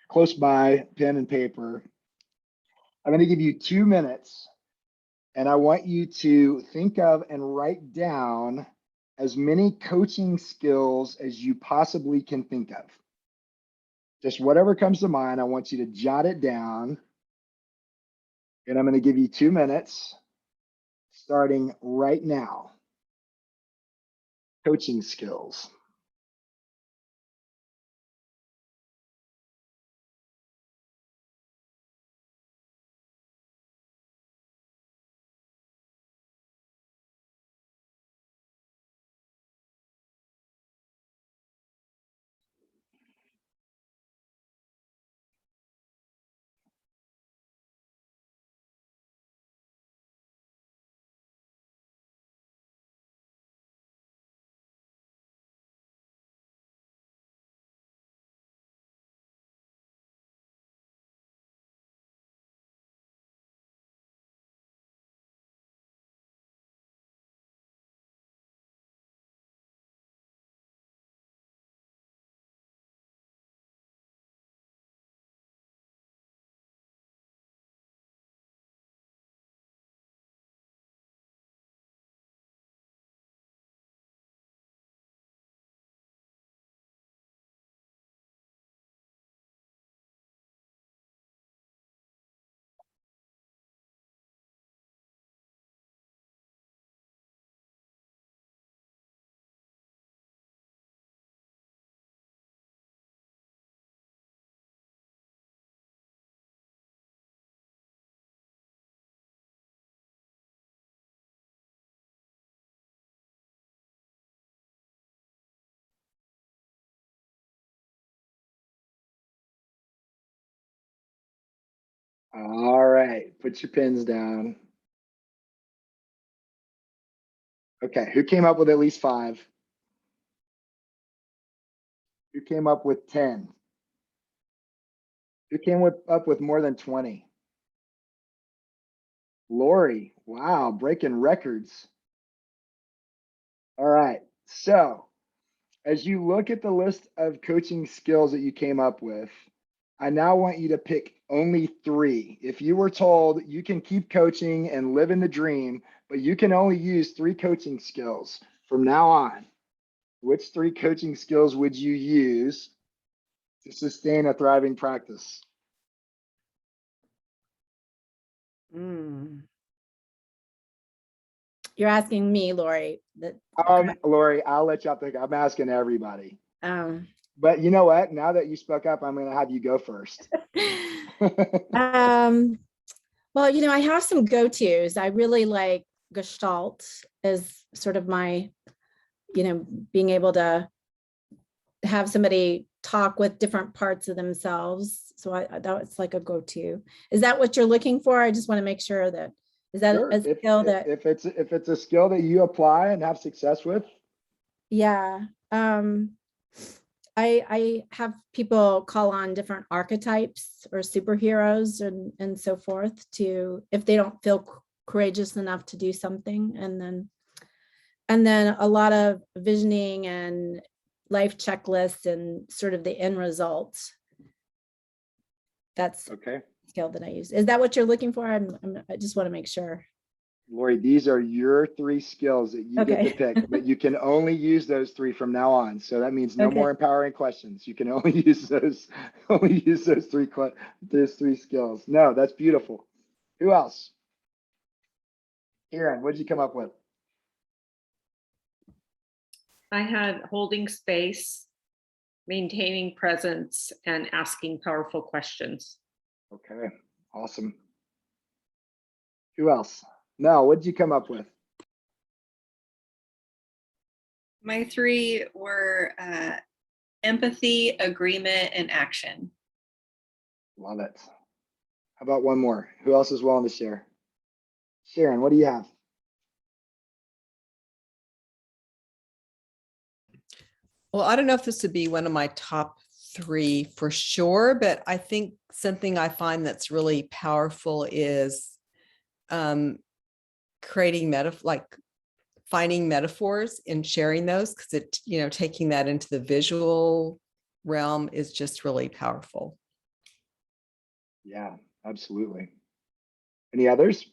close by, pen and paper. I'm going to give you 2 minutes, and I want you to think of and write down as many coaching skills as you possibly can think of. Just whatever comes to mind, I want you to jot it down. And I'm going to give you 2 minutes, starting right now. Coaching skills. All right, put your pens down. Okay, who came up with at least 5? Who came up with 10? Who came up with more than 20? Lori, wow, breaking records. All right, so as you look at the list of coaching skills that you came up with, I now want you to pick only 3. If you were told you can keep coaching and live in the dream, but you can only use 3 coaching skills from now on, which 3 coaching skills would you use to sustain a thriving practice?
You're asking me, Lori.
Lori, I'll let y'all think. I'm asking everybody.
Um,
But you know what? Now that you spoke up, I'm going to have you go first.
well, I have some go-tos. I really like Gestalt as sort of my, being able to have somebody talk with different parts of themselves. So that's like a go-to. Is that what you're looking for? I just want to make sure that is that
Sure.
a skill that
if it's a skill that you apply and have success with.
Yeah. I have people call on different archetypes or superheroes and so forth to, if they don't feel courageous enough to do something, and then a lot of visioning and life checklists and sort of the end results. That's
okay.
a skill that I use. Is that what you're looking for? I just want to make sure.
Lori, these are your 3 skills that you get to pick, but you can only use those 3 from now on. So that means no more empowering questions. You can only use those, those 3 skills. No, that's beautiful. Who else? Karen, what did you come up with?
I had holding space, maintaining presence, and asking powerful questions.
Okay, awesome. Who else? Mel, what did you come up with?
My 3 were empathy, agreement, and action.
Love it. How about one more? Who else is willing to share? Sharon, what do you have?
Well, I don't know if this would be one of my top 3 for sure, but I think something I find that's really powerful is creating finding metaphors and sharing those, because it, taking that into the visual realm is just really powerful.
Yeah, absolutely. Any others?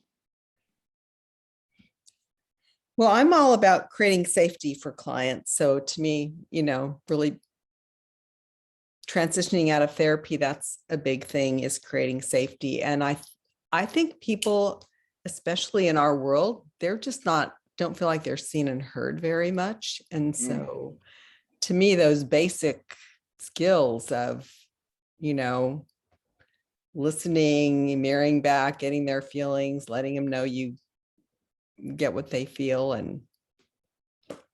Well, I'm all about creating safety for clients. So to me, really transitioning out of therapy, that's a big thing, is creating safety. And I think people, especially in our world, they're just don't feel like they're seen and heard very much. And so to me, those basic skills of, listening, mirroring back, getting their feelings, letting them know you get what they feel, and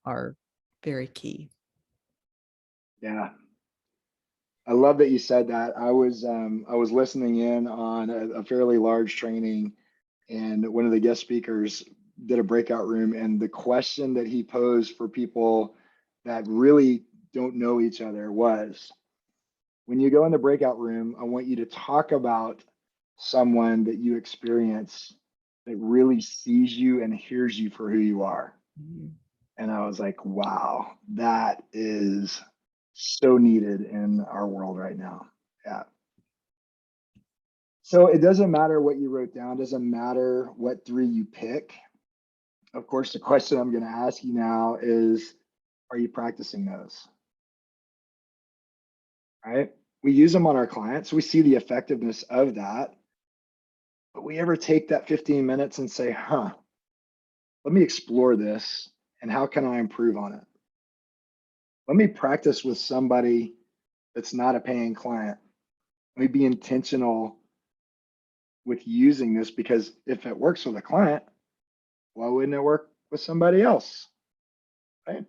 are very key.
Yeah. I love that you said that. I was listening in on a fairly large training, and one of the guest speakers did a breakout room, and the question that he posed for people that really don't know each other was, when you go in the breakout room, I want you to talk about someone that you experience that really sees you and hears you for who you are. And I was like, wow, that is so needed in our world right now. Yeah. So it doesn't matter what you wrote down, doesn't matter what 3 you pick. Of course, the question I'm going to ask you now is, are you practicing those? Right? We use them on our clients. We see the effectiveness of that. But we ever take that 15 minutes and say, let me explore this, and how can I improve on it? Let me practice with somebody that's not a paying client. Let me be intentional with using this, because if it works with a client, why wouldn't it work with somebody else? Right?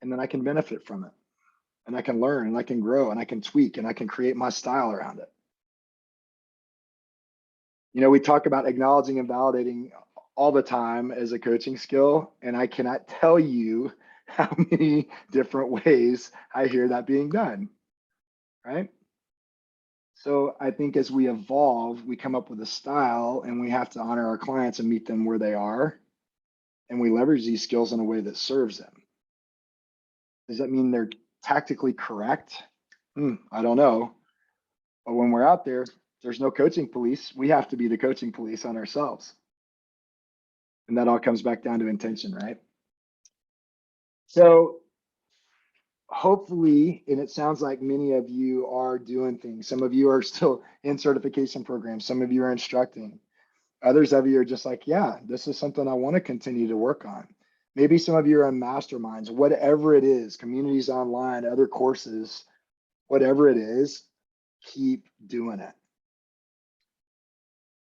And then I can benefit from it, and I can learn, and I can grow, and I can tweak, and I can create my style around it. We talk about acknowledging and validating all the time as a coaching skill, and I cannot tell you how many different ways I hear that being done, right? So I think as we evolve, we come up with a style, and we have to honor our clients and meet them where they are, and we leverage these skills in a way that serves them. Does that mean they're tactically correct? I don't know. But when we're out there, there's no coaching police. We have to be the coaching police on ourselves. And that all comes back down to intention, right? So hopefully, and it sounds like many of you are doing things. Some of you are still in certification programs. Some of you are instructing. Others of you are just like, yeah, this is something I want to continue to work on. Maybe some of you are in masterminds, whatever it is, communities online, other courses, whatever it is, keep doing it.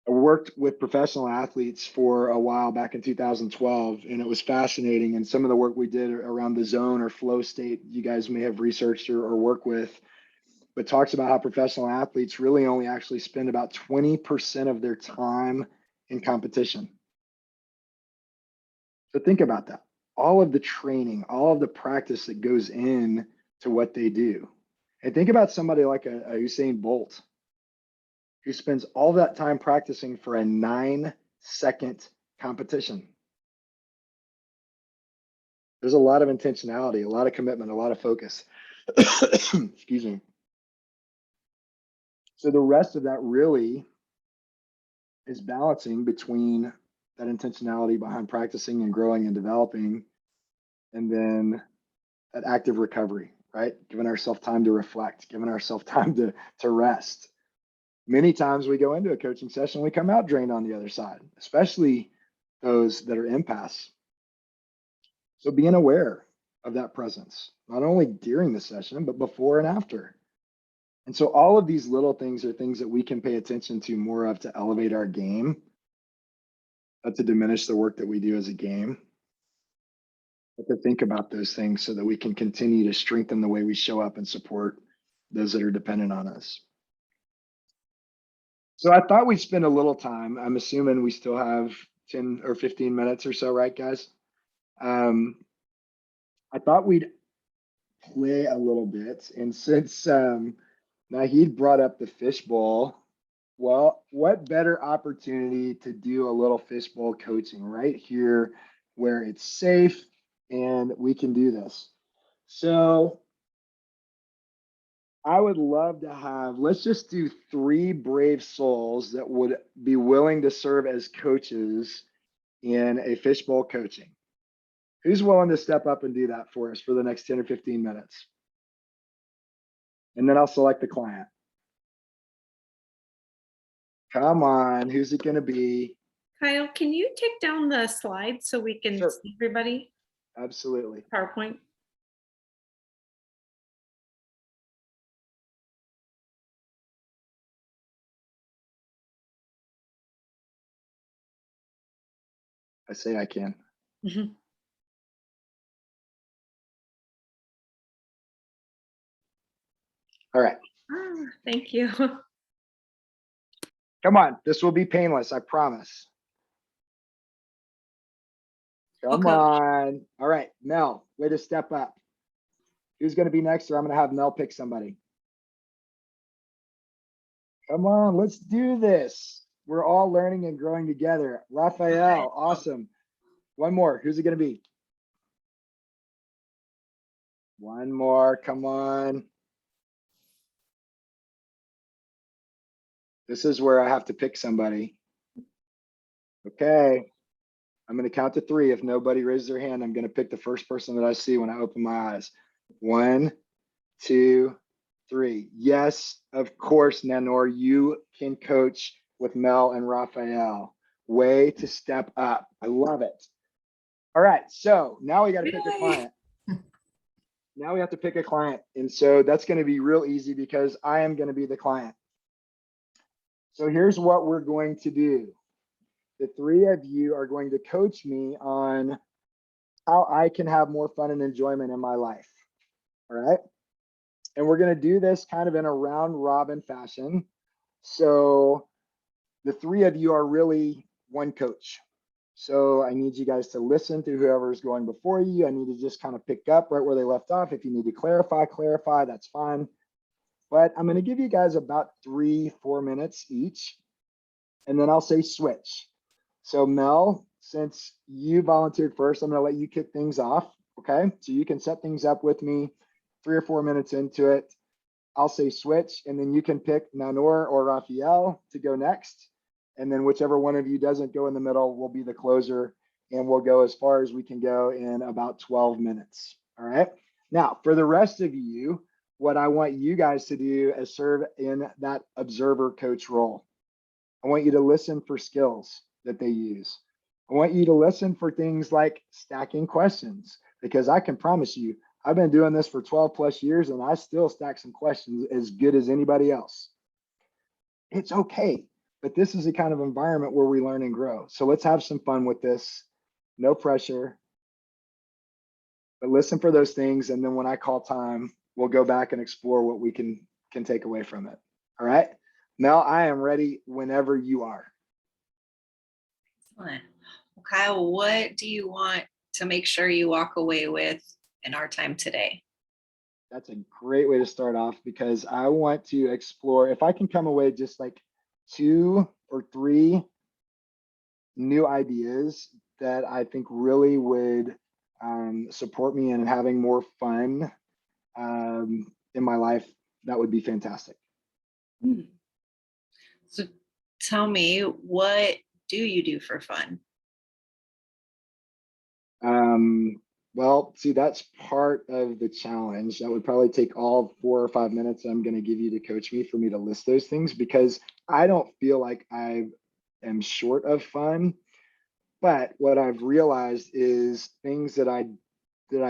I worked with professional athletes for a while back in 2012, and it was fascinating. And some of the work we did around the zone or flow state, you guys may have researched or work with, but talks about how professional athletes really only actually spend about 20% of their time in competition. So think about that. All of the training, all of the practice that goes in to what they do. And think about somebody like a Usain Bolt, who spends all that time practicing for a 9-second competition. There's a lot of intentionality, a lot of commitment, a lot of focus. Excuse me. So the rest of that really is balancing between that intentionality behind practicing and growing and developing, and then that active recovery, right? Giving ourselves time to reflect, giving ourselves time to rest. Many times we go into a coaching session, we come out drained on the other side, especially those that are empaths. So being aware of that presence, not only during the session, but before and after. And so all of these little things are things that we can pay attention to more of to elevate our game, not to diminish the work that we do as a game, but to think about those things so that we can continue to strengthen the way we show up and support those that are dependent on us. So I thought we'd spend a little time. I'm assuming we still have 10 or 15 minutes or so, right, guys? I thought we'd play a little bit. And since Nahid brought up the fishbowl, well, what better opportunity to do a little fishbowl coaching right here where it's safe and we can do this. So I would love to have, let's just do 3 brave souls that would be willing to serve as coaches in a fishbowl coaching. Who's willing to step up and do that for us for the next 10 or 15 minutes? And then I'll select the client. Come on, who's it gonna be?
Kyle, can you take down the slides so we can
Sure.
see everybody?
Absolutely.
PowerPoint.
I say I can.
Mhm.
All right,
Thank you.
come on, this will be painless, I promise. Come
Okay.
on. All right, Mel, way to step up. Who's gonna be next, or I'm gonna have Mel pick somebody. Come on, let's do this. We're all learning and growing together. Raphael, awesome. One more, who's it gonna be? One more, come on. This is where I have to pick somebody. Okay. I'm gonna count to 3. If nobody raises their hand, I'm gonna pick the first person that I see when I open my eyes. 1, 2, 3. Yes, of course, Nanor, you can coach with Mel and Raphael. Way to step up. I love it. All right, so now we got to pick a client. Now we have to pick a client. And so that's going to be real easy because I am going to be the client. So here's what we're going to do. The 3 of you are going to coach me on how I can have more fun and enjoyment in my life. All right. And we're going to do this kind of in a round robin fashion. So the 3 of you are really one coach. So I need you guys to listen to whoever's going before you. I need to just kind of pick up right where they left off. If you need to clarify, that's fine. But I'm going to give you guys about 3-4 minutes each. And then I'll say switch. So Mel, since you volunteered first, I'm going to let you kick things off. Okay. So you can set things up with me 3 or 4 minutes into it. I'll say switch, and then you can pick Nanor or Raphael to go next. And then whichever one of you doesn't go in the middle will be the closer, and we'll go as far as we can go in about 12 minutes. All right. Now, for the rest of you, what I want you guys to do is serve in that observer coach role. I want you to listen for skills that they use. I want you to listen for things like stacking questions, because I can promise you, I've been doing this for 12 plus years and I still stack some questions as good as anybody else. It's okay, but this is the kind of environment where we learn and grow. So let's have some fun with this. No pressure, but listen for those things. And then when I call time, we'll go back and explore what we can take away from it. All right. Mel, I am ready whenever you are.
Excellent. Well, Kyle, what do you want to make sure you walk away with in our time today?
That's a great way to start off, because I want to explore, if I can come away just like 2 or 3 new ideas that I think really would support me in having more fun in my life, that would be fantastic.
So tell me, what do you do for fun?
Well, see, that's part of the challenge. That would probably take all 4 or 5 minutes I'm going to give you to coach me for me to list those things, because I don't feel like I am short of fun. But what I've realized is things that I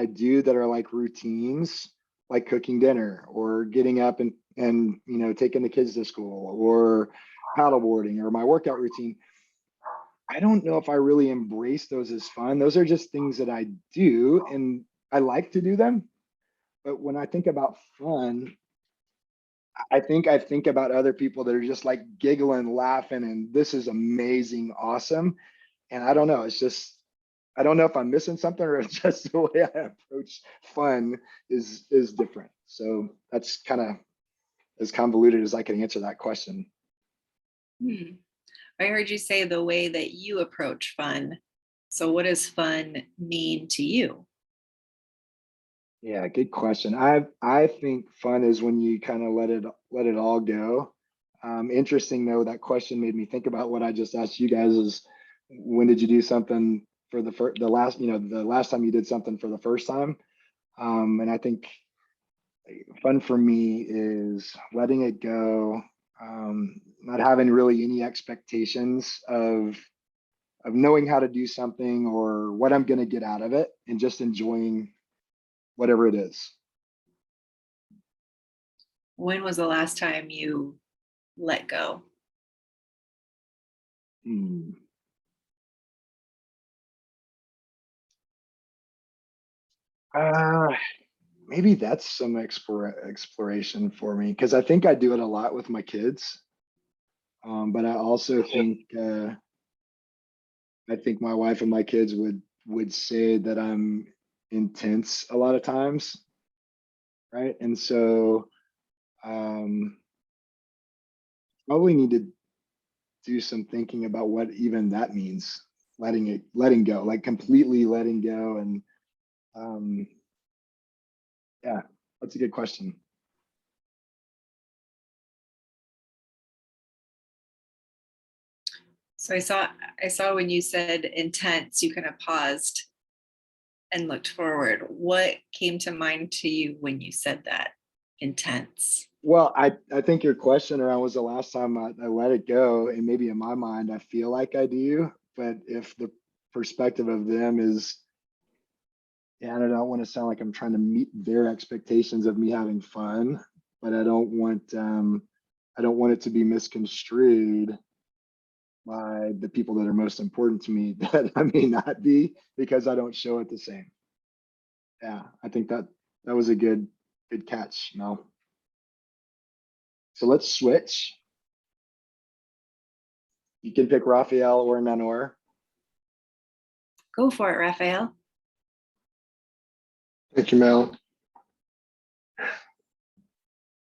do that are like routines, like cooking dinner or getting up and you know, taking the kids to school or paddleboarding or my workout routine. I don't know if I really embrace those as fun. Those are just things that I do and I like to do them. But when I think about fun, I think about other people that are just like giggling, laughing, and this is amazing, awesome. And I don't know, it's just, I don't know if I'm missing something or it's just the way I approach fun is different. So that's kind of as convoluted as I can answer that question.
I heard you say the way that you approach fun. So what does fun mean to you?
Yeah, good question. I think fun is when you kind of let it all go. Interesting though, that question made me think about what I just asked you guys is when did you do something for the last time you did something for the first time? And I think fun for me is letting it go, not having really any expectations of knowing how to do something or what I'm going to get out of it, and just enjoying whatever it is.
When was the last time you let go?
Maybe that's some exploration for me, because I think I do it a lot with my kids. But I also think my wife and my kids would say that I'm intense a lot of times, right? And so probably need to do some thinking about what even that means, letting go, like completely letting go. And yeah, that's a good question.
So I saw when you said intense, you kind of paused and looked forward. What came to mind to you when you said that? Intense.
Well, I think your question around was the last time I let it go, and maybe in my mind I feel like I do, but if the perspective of them is, yeah, I don't want to sound like I'm trying to meet their expectations of me having fun, but I don't want it to be misconstrued by the people that are most important to me that I may not be, because I don't show it the same. Yeah, I think that was a good catch, Mel. So let's switch. You can pick Raphael or Nanor.
Go for it, Raphael.
Thank you, Mel.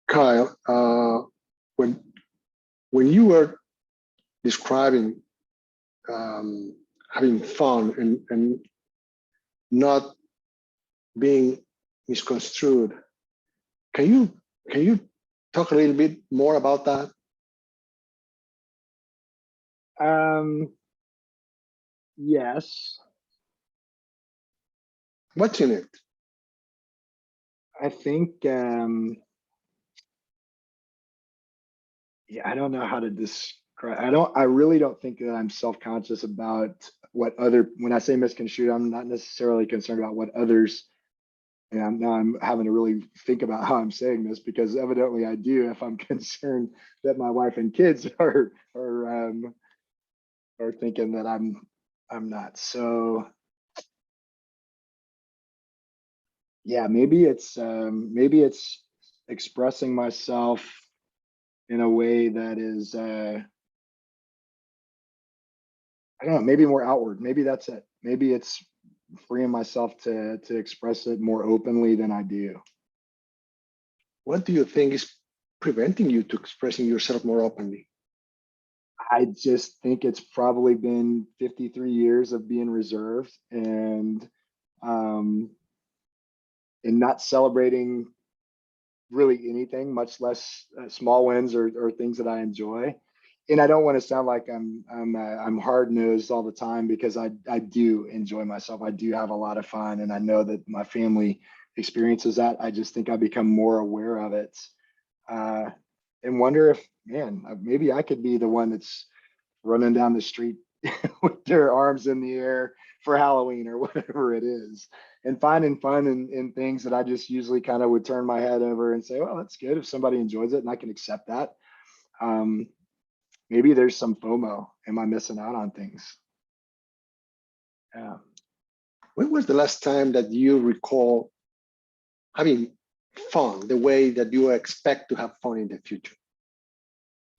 Kyle, when you were describing having fun and not being misconstrued, can you talk a little bit more about that?
Yes.
What's in it?
I think, yeah, I don't know how to describe. I really don't think that I'm self-conscious about when I say misconstrued, I'm not necessarily concerned about what others, and now I'm having to really think about how I'm saying this, because evidently I do, if I'm concerned that my wife and kids are thinking that I'm not. So yeah, maybe it's expressing myself in a way that is I don't know, maybe more outward. Maybe that's it. Maybe it's freeing myself to express it more openly than I do.
What do you think is preventing you to expressing yourself more openly?
I just think it's probably been 53 years of being reserved and not celebrating really anything, much less small wins or things that I enjoy. And I don't want to sound like I'm hard nosed all the time, because I do enjoy myself. I do have a lot of fun, and I know that my family experiences that. I just think I become more aware of it, and wonder if, man, maybe I could be the one that's running down the street with their arms in the air for Halloween or whatever it is, and finding fun in things that I just usually kind of would turn my head over and say, well, that's good if somebody enjoys it and I can accept that. Maybe there's some FOMO. Am I missing out on things? Yeah.
When was the last time that you recall having fun the way that you expect to have fun in the future?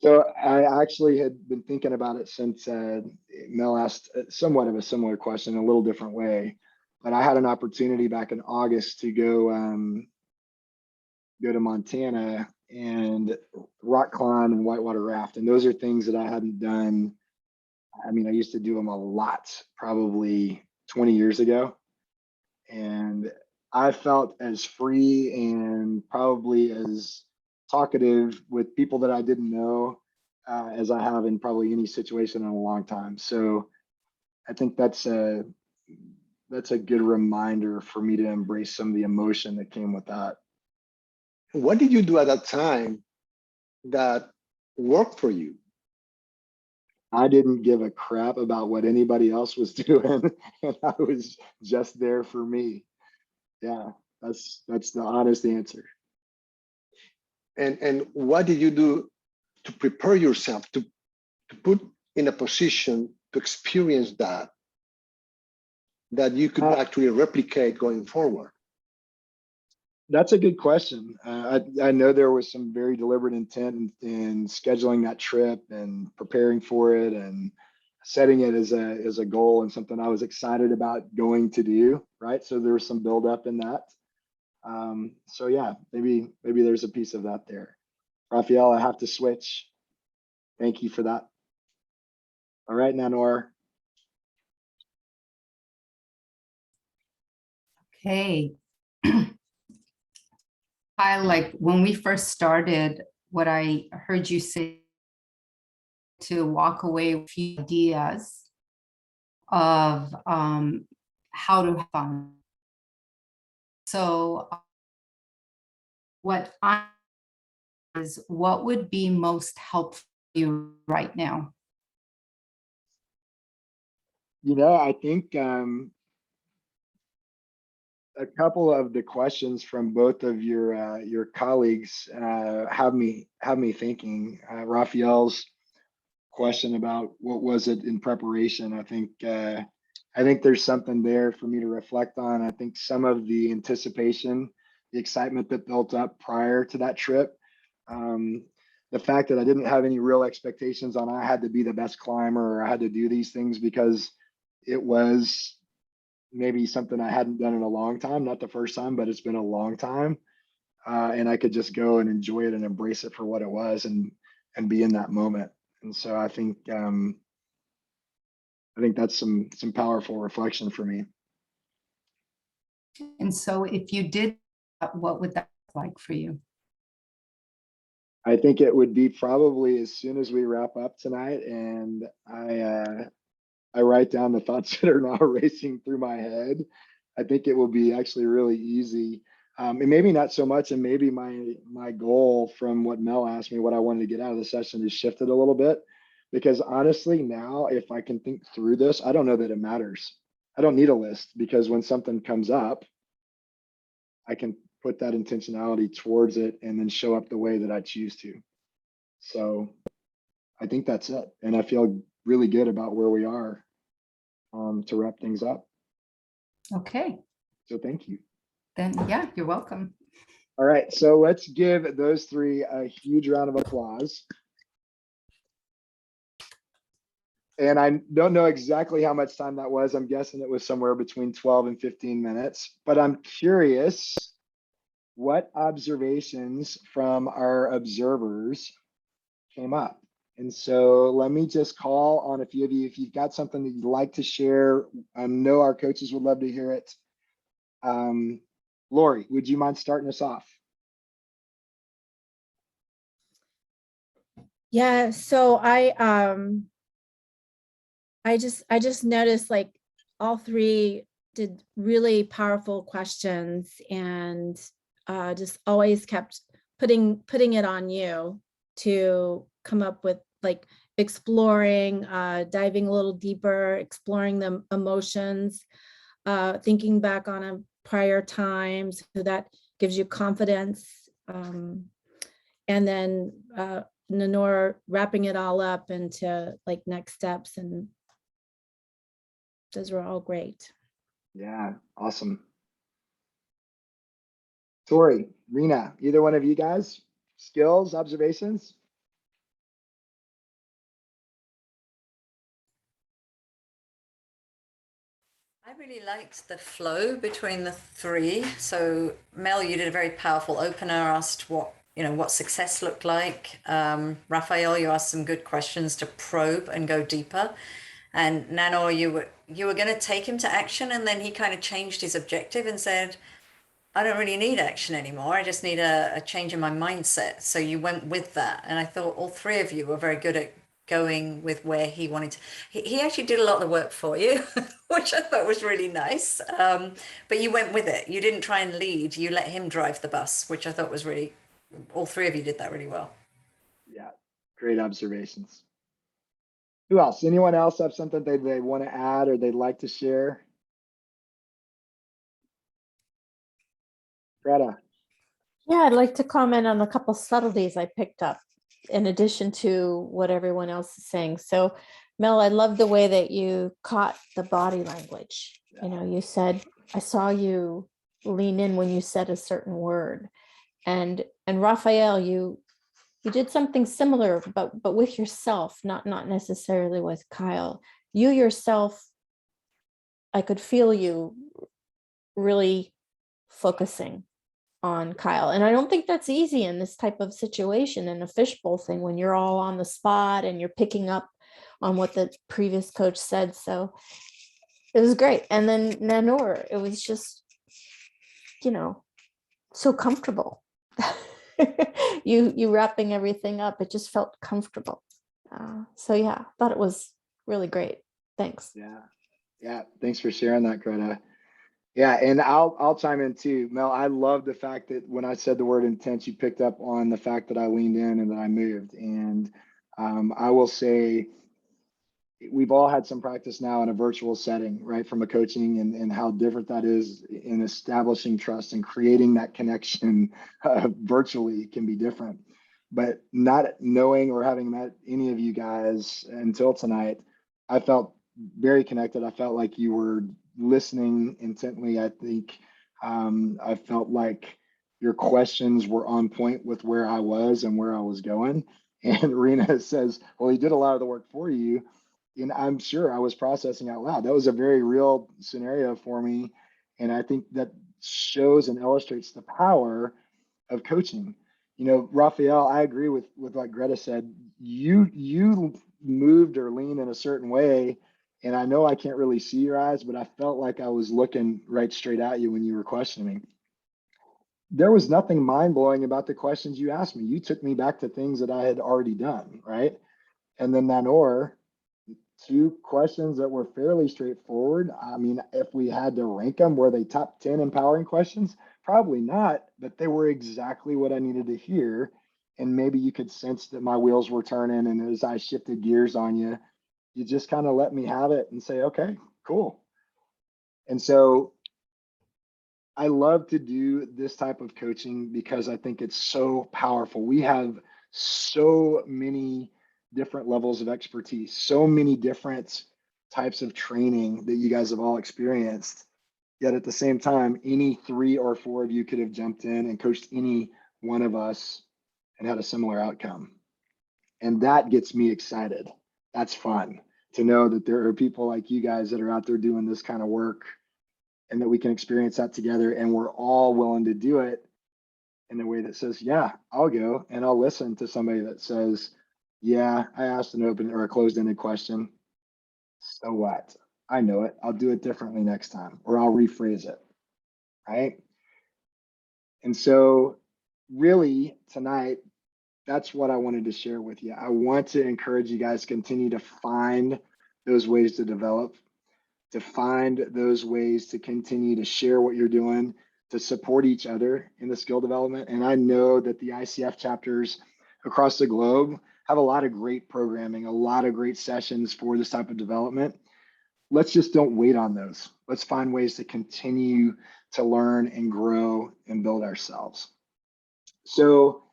So I actually had been thinking about it since Mel asked somewhat of a similar question in a little different way. But I had an opportunity back in August to go to Montana and rock climb and whitewater raft. And those are things that I hadn't done. I mean, I used to do them a lot, probably 20 years ago. And I felt as free and probably as talkative with people that I didn't know as I have in probably any situation in a long time. So I think that's a good reminder for me to embrace some of the emotion that came with that.
What did you do at that time that worked for you?
I didn't give a crap about what anybody else was doing, and I was just there for me. Yeah, that's the honest answer.
And what did you do to prepare yourself to put in a position to experience that you could actually replicate going forward?
That's a good question. I know there was some very deliberate intent in scheduling that trip and preparing for it and setting it as a goal and something I was excited about going to do, right? So there was some buildup in that. So yeah, maybe there's a piece of that there. Raphael, I have to switch. Thank you for that. All right, Nanor.
Okay. I like when we first started, what I heard you say to walk away with a few ideas of how to have fun. So what would be most helpful for you right now?
You know, I think a couple of the questions from both of your colleagues have me thinking. Raphael's question about what was it in preparation. I think there's something there for me to reflect on. I think some of the anticipation, the excitement that built up prior to that trip, the fact that I didn't have any real expectations on I had to be the best climber or I had to do these things because it was maybe something I hadn't done in a long time, not the first time, but it's been a long time. And I could just go and enjoy it and embrace it for what it was and be in that moment. And so I think that's some powerful reflection for me.
And so if you did, what would that look like for you?
I think it would be probably as soon as we wrap up tonight and I write down the thoughts that are now racing through my head. I think it will be actually really easy. And maybe not so much, and maybe my goal from what Mel asked me, what I wanted to get out of the session, is shifted a little bit. Because honestly, now, if I can think through this, I don't know that it matters. I don't need a list because when something comes up, I can put that intentionality towards it and then show up the way that I choose to. So I think that's it. And I feel really good about where we are to wrap things up.
Okay.
So thank you.
Then, yeah, you're welcome.
All right. So let's give those three a huge round of applause. And I don't know exactly how much time that was. I'm guessing it was somewhere between 12 and 15 minutes, but I'm curious what observations from our observers came up. And so let me just call on a few of you. If you've got something that you'd like to share, I know our coaches would love to hear it. Lori, would you mind starting us off?
Yeah, so I just noticed like all three did really powerful questions and just always kept putting it on you to come up with like exploring, diving a little deeper, exploring the emotions, thinking back on a prior time, so that gives you confidence. And then Nanor wrapping it all up into like next steps, and those were all great.
Yeah, awesome. Tori, Rena, either one of you guys, skills, observations?
really liked the flow between the three. So Mel, you did a very powerful opener, asked what success looked like. Raphael, you asked some good questions to probe and go deeper. And Nanor, you were going to take him to action, and then he kind of changed his objective and said, I don't really need action anymore. I just need a change in my mindset. So you went with that. And I thought all three of you were very good at going with where he wanted to. He actually did a lot of the work for you, which I thought was really nice. But you went with it. You didn't try and lead. You let him drive the bus, which I thought was really, all three of you did that really well.
Yeah, great observations. Who else? Anyone else have something they want to add or they'd like to share? Greta.
Yeah, I'd like to comment on a couple subtleties I picked up in addition to what everyone else is saying. So, Mel, I love the way that you caught the body language. You know, you said, I saw you lean in when you said a certain word. And Raphael, you did something similar, but with yourself, not necessarily with Kyle. You yourself, I could feel you really focusing on Kyle. And I don't think that's easy in this type of situation, in a fishbowl thing, when you're all on the spot and you're picking up on what the previous coach said. So it was great. And then Nanor, it was just, so comfortable. you wrapping everything up, it just felt comfortable. So yeah, thought it was really great. Thanks.
Yeah, thanks for sharing that, Greta. Yeah, and I'll chime in too. Mel, I love the fact that when I said the word intense, you picked up on the fact that I leaned in and that I moved. And I will say we've all had some practice now in a virtual setting, right? From a coaching and how different that is in establishing trust and creating that connection virtually can be different. But not knowing or having met any of you guys until tonight, I felt very connected. I felt like you were listening intently. I think I felt like your questions were on point with where I was and where I was going. And Rena says, well, he did a lot of the work for you. And I'm sure I was processing out loud. That was a very real scenario for me. And I think that shows and illustrates the power of coaching. Raphael, I agree with what Greta said. You moved or leaned in a certain way. And I know I can't really see your eyes, but I felt like I was looking right straight at you when you were questioning me. There was nothing mind-blowing about the questions you asked me. You took me back to things that I had already done, right? And then Nanor, two questions that were fairly straightforward. I mean, if we had to rank them, were they top 10 empowering questions? Probably not, but they were exactly what I needed to hear. And maybe you could sense that my wheels were turning, and as I shifted gears on you, you just kind of let me have it and say, okay, cool. And so I love to do this type of coaching because I think it's so powerful. We have so many different levels of expertise, so many different types of training that you guys have all experienced. Yet at the same time, any 3 or 4 of you could have jumped in and coached any one of us and had a similar outcome. And that gets me excited. That's fun to know that there are people like you guys that are out there doing this kind of work and that we can experience that together. And we're all willing to do it in a way that says, yeah, I'll go and I'll listen to somebody that says, yeah, I asked an open or a closed-ended question. So what? I know it. I'll do it differently next time, or I'll rephrase it, right? And so really tonight, that's what I wanted to share with you. I want to encourage you guys to continue to find those ways to develop, to find those ways to continue to share what you're doing, to support each other in the skill development. And I know that the ICF chapters across the globe have a lot of great programming, a lot of great sessions for this type of development. Let's just don't wait on those. Let's find ways to continue to learn and grow and build ourselves. So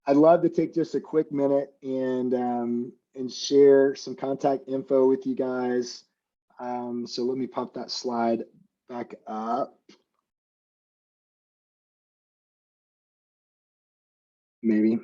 I'd love to take just a quick minute and share some contact info with you guys. So let me pop that slide back up. Maybe.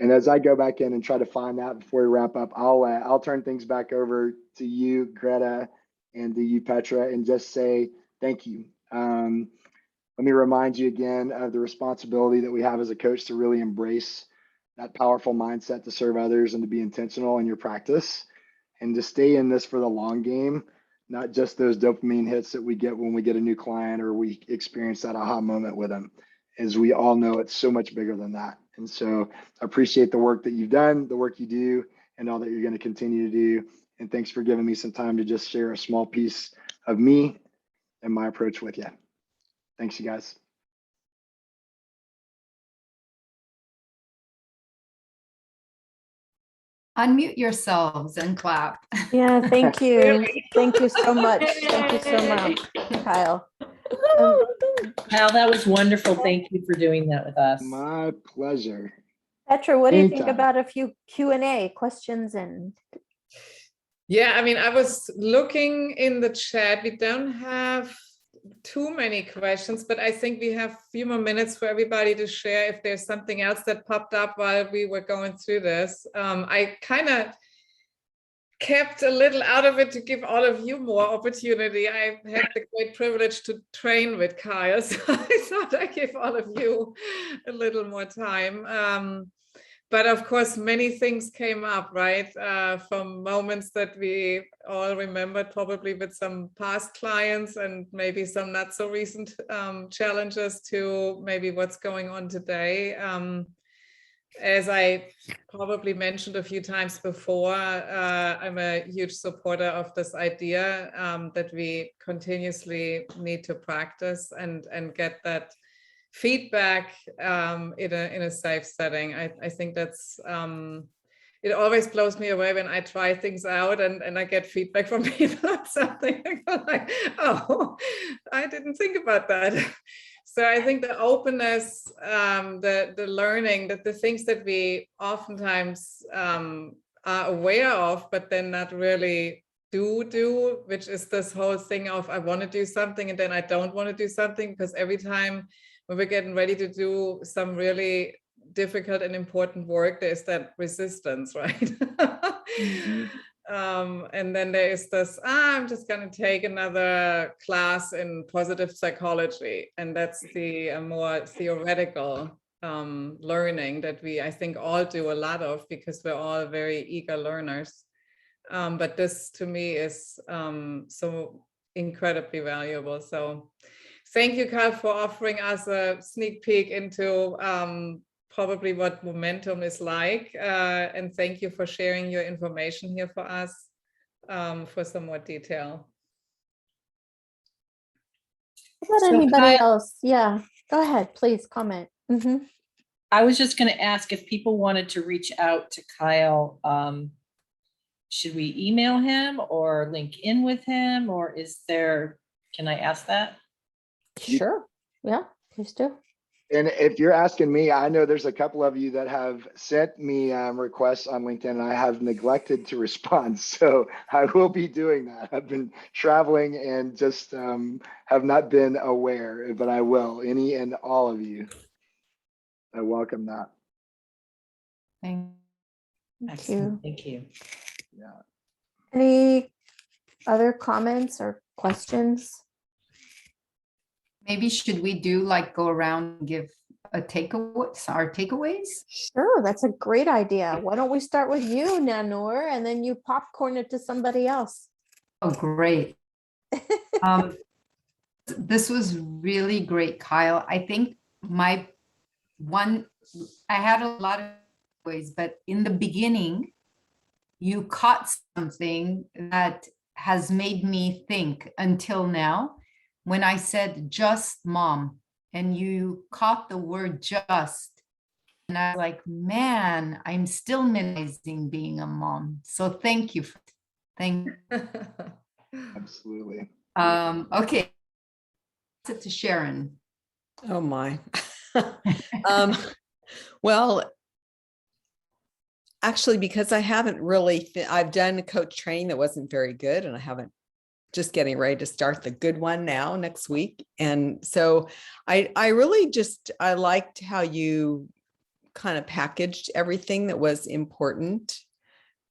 And as I go back in and try to find that before we wrap up, I'll turn things back over to you, Greta, and to you, Petra, and just say thank you. Let me remind you again of the responsibility that we have as a coach to really embrace that powerful mindset to serve others and to be intentional in your practice and to stay in this for the long game, not just those dopamine hits that we get when we get a new client or we experience that aha moment with them. As we all know, it's so much bigger than that. And so I appreciate the work that you've done, the work you do, and all that you're going to continue to do. And thanks for giving me some time to just share a small piece of me and my approach with you. Thanks, you guys.
Unmute yourselves and clap.
Yeah, thank you. Thank you so much. Thank you so much, Kyle.
Kyle, that was wonderful. Thank you for doing that with us.
My pleasure.
Petra, what do you think
Anytime.
about a few Q&A questions? And
Yeah, I mean, I was looking in the chat. We don't have too many questions, but I think we have a few more minutes for everybody to share if there's something else that popped up while we were going through this. I kind of kept a little out of it to give all of you more opportunity. I had the great privilege to train with Kyle, so I thought I'd give all of you a little more time. But of course, many things came up, right? From moments that we all remembered, probably with some past clients and maybe some not so recent challenges to maybe what's going on today. As I probably mentioned a few times before, I'm a huge supporter of this idea that we continuously need to practice and get that feedback in a safe setting. I think that's it always blows me away when I try things out and I get feedback from people on something. I go like, oh, I didn't think about that. So I think the openness, the learning, that the things that we oftentimes are aware of, but then not really do, which is this whole thing of I want to do something and then I don't want to do something, because every time when we're getting ready to do some really difficult and important work, there's that resistance, right? And then there is this, I'm just going to take another class in positive psychology. And that's the more theoretical learning that I think all do a lot of, because we're all very eager learners. But this to me is so incredibly valuable. So thank you, Kyle, for offering us a sneak peek into probably what momentum is like. And thank you for sharing your information here for us for some more detail.
what about anybody else? Yeah, go ahead, please comment.
I was just going to ask if people wanted to reach out to Kyle, should we email him or link in with him, or can I ask that?
Sure. Yeah, please do.
And if you're asking me, I know there's a couple of you that have sent me requests on LinkedIn and I have neglected to respond. So I will be doing that. I've been traveling and just have not been aware, but I will. Any and all of you, I welcome that.
Thank
you.
Thank you.
Yeah.
Any other comments or questions?
Maybe should we do like go around and give our takeaways?
Sure, that's a great idea. Why don't we start with you, Nanur, and then you popcorn it to somebody else.
Oh, great. This was really great, Kyle. I think I had a lot of ways, but in the beginning, you caught something that has made me think until now. When I said just mom, and you caught the word just, and I was like, man, I'm still minimizing being a mom. So thank you. Thank you.
Absolutely.
Okay. To Sharon.
Oh my. Well, actually, because I haven't really, I've done a coach training that wasn't very good, and I haven't, just getting ready to start the good one now next week. And so I really I liked how you kind of packaged everything that was important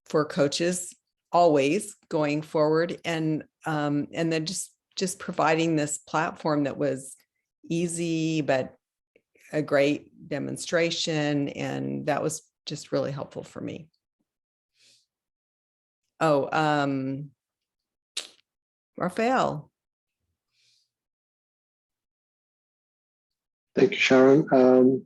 for coaches always going forward. And then just providing this platform that was easy, but a great demonstration. And that was just really helpful for me. Oh, Raphael.
Thank you, Sharon.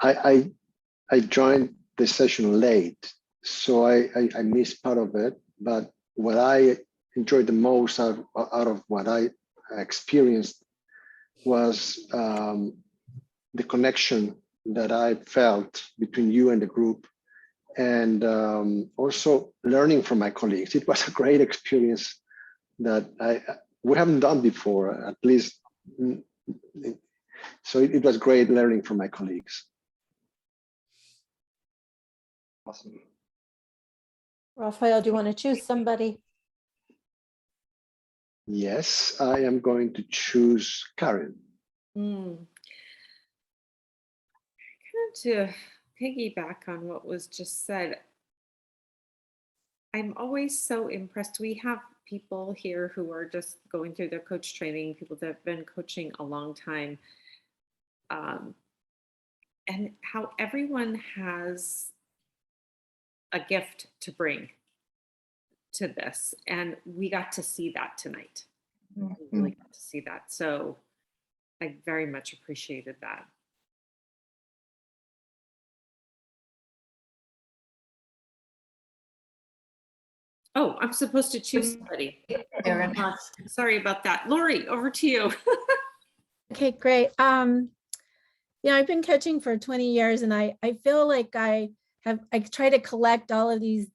I joined the session late, so I missed part of it. But what I enjoyed the most out of what I experienced was the connection that I felt between you and the group, and also learning from my colleagues. It was a great experience that we haven't done before, at least. So it was great learning from my colleagues. Awesome.
Raphael, do you want to choose somebody?
Yes, I am going to choose Karen.
To piggyback on what was just said, I'm always so impressed. We have people here who are just going through their coach training, people that have been coaching a long time, and how everyone has a gift to bring to this. And we got to see that tonight. We really got to see that. So I very much appreciated that. Oh, I'm supposed to choose somebody.
Erin.
Sorry about that. Lori, over to you.
Okay, great. Yeah, I've been coaching for 20 years, and I feel like I try to collect all of these,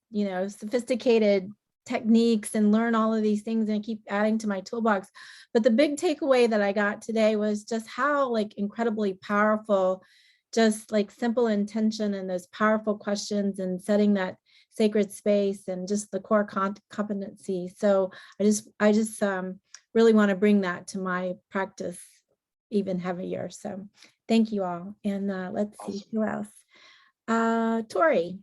sophisticated techniques and learn all of these things, and I keep adding to my toolbox. But the big takeaway that I got today was just how incredibly powerful, just simple intention and those powerful questions and setting that sacred space and just the core competency. So I just really want to bring that to my practice even heavier. So thank you all. And let's see who else. Tori.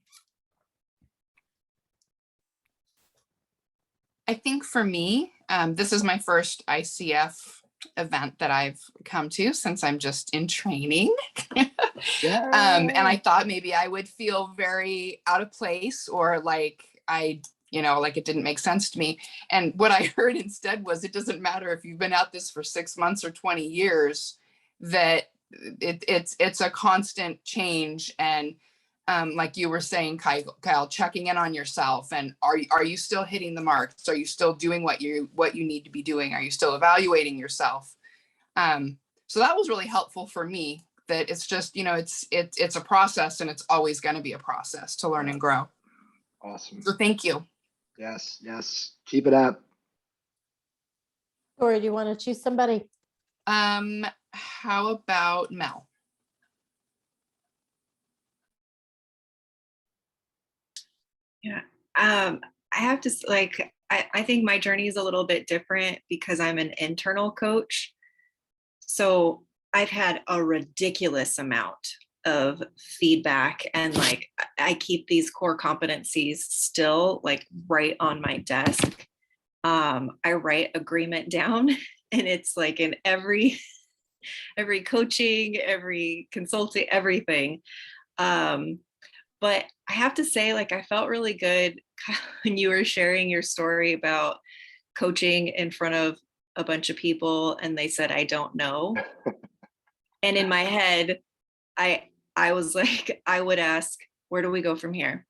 I think for me, this is my first ICF event that I've come to since I'm just in training. And I thought maybe I would feel very out of place, or like it didn't make sense to me. And what I heard instead was, it doesn't matter if you've been at this for 6 months or 20 years, that it's a constant change. And like you were saying, Kyle, checking in on yourself, and are you still hitting the marks? Are you still doing what you need to be doing? Are you still evaluating yourself? So that was really helpful for me, that it's just, it's a process, and it's always going to be a process to learn and grow.
Awesome.
So thank you.
Yes. Keep it up.
Or do you want to choose somebody?
How about Mel?
Yeah. I have to I think my journey is a little bit different because I'm an internal coach. So I've had a ridiculous amount of feedback, and I keep these core competencies still right on my desk. I write agreement down, and it's in every coaching, every consulting, everything. But I have to say, I felt really good when you were sharing your story about coaching in front of a bunch of people and they said, I don't know. And in my head, I was I would ask, where do we go from here?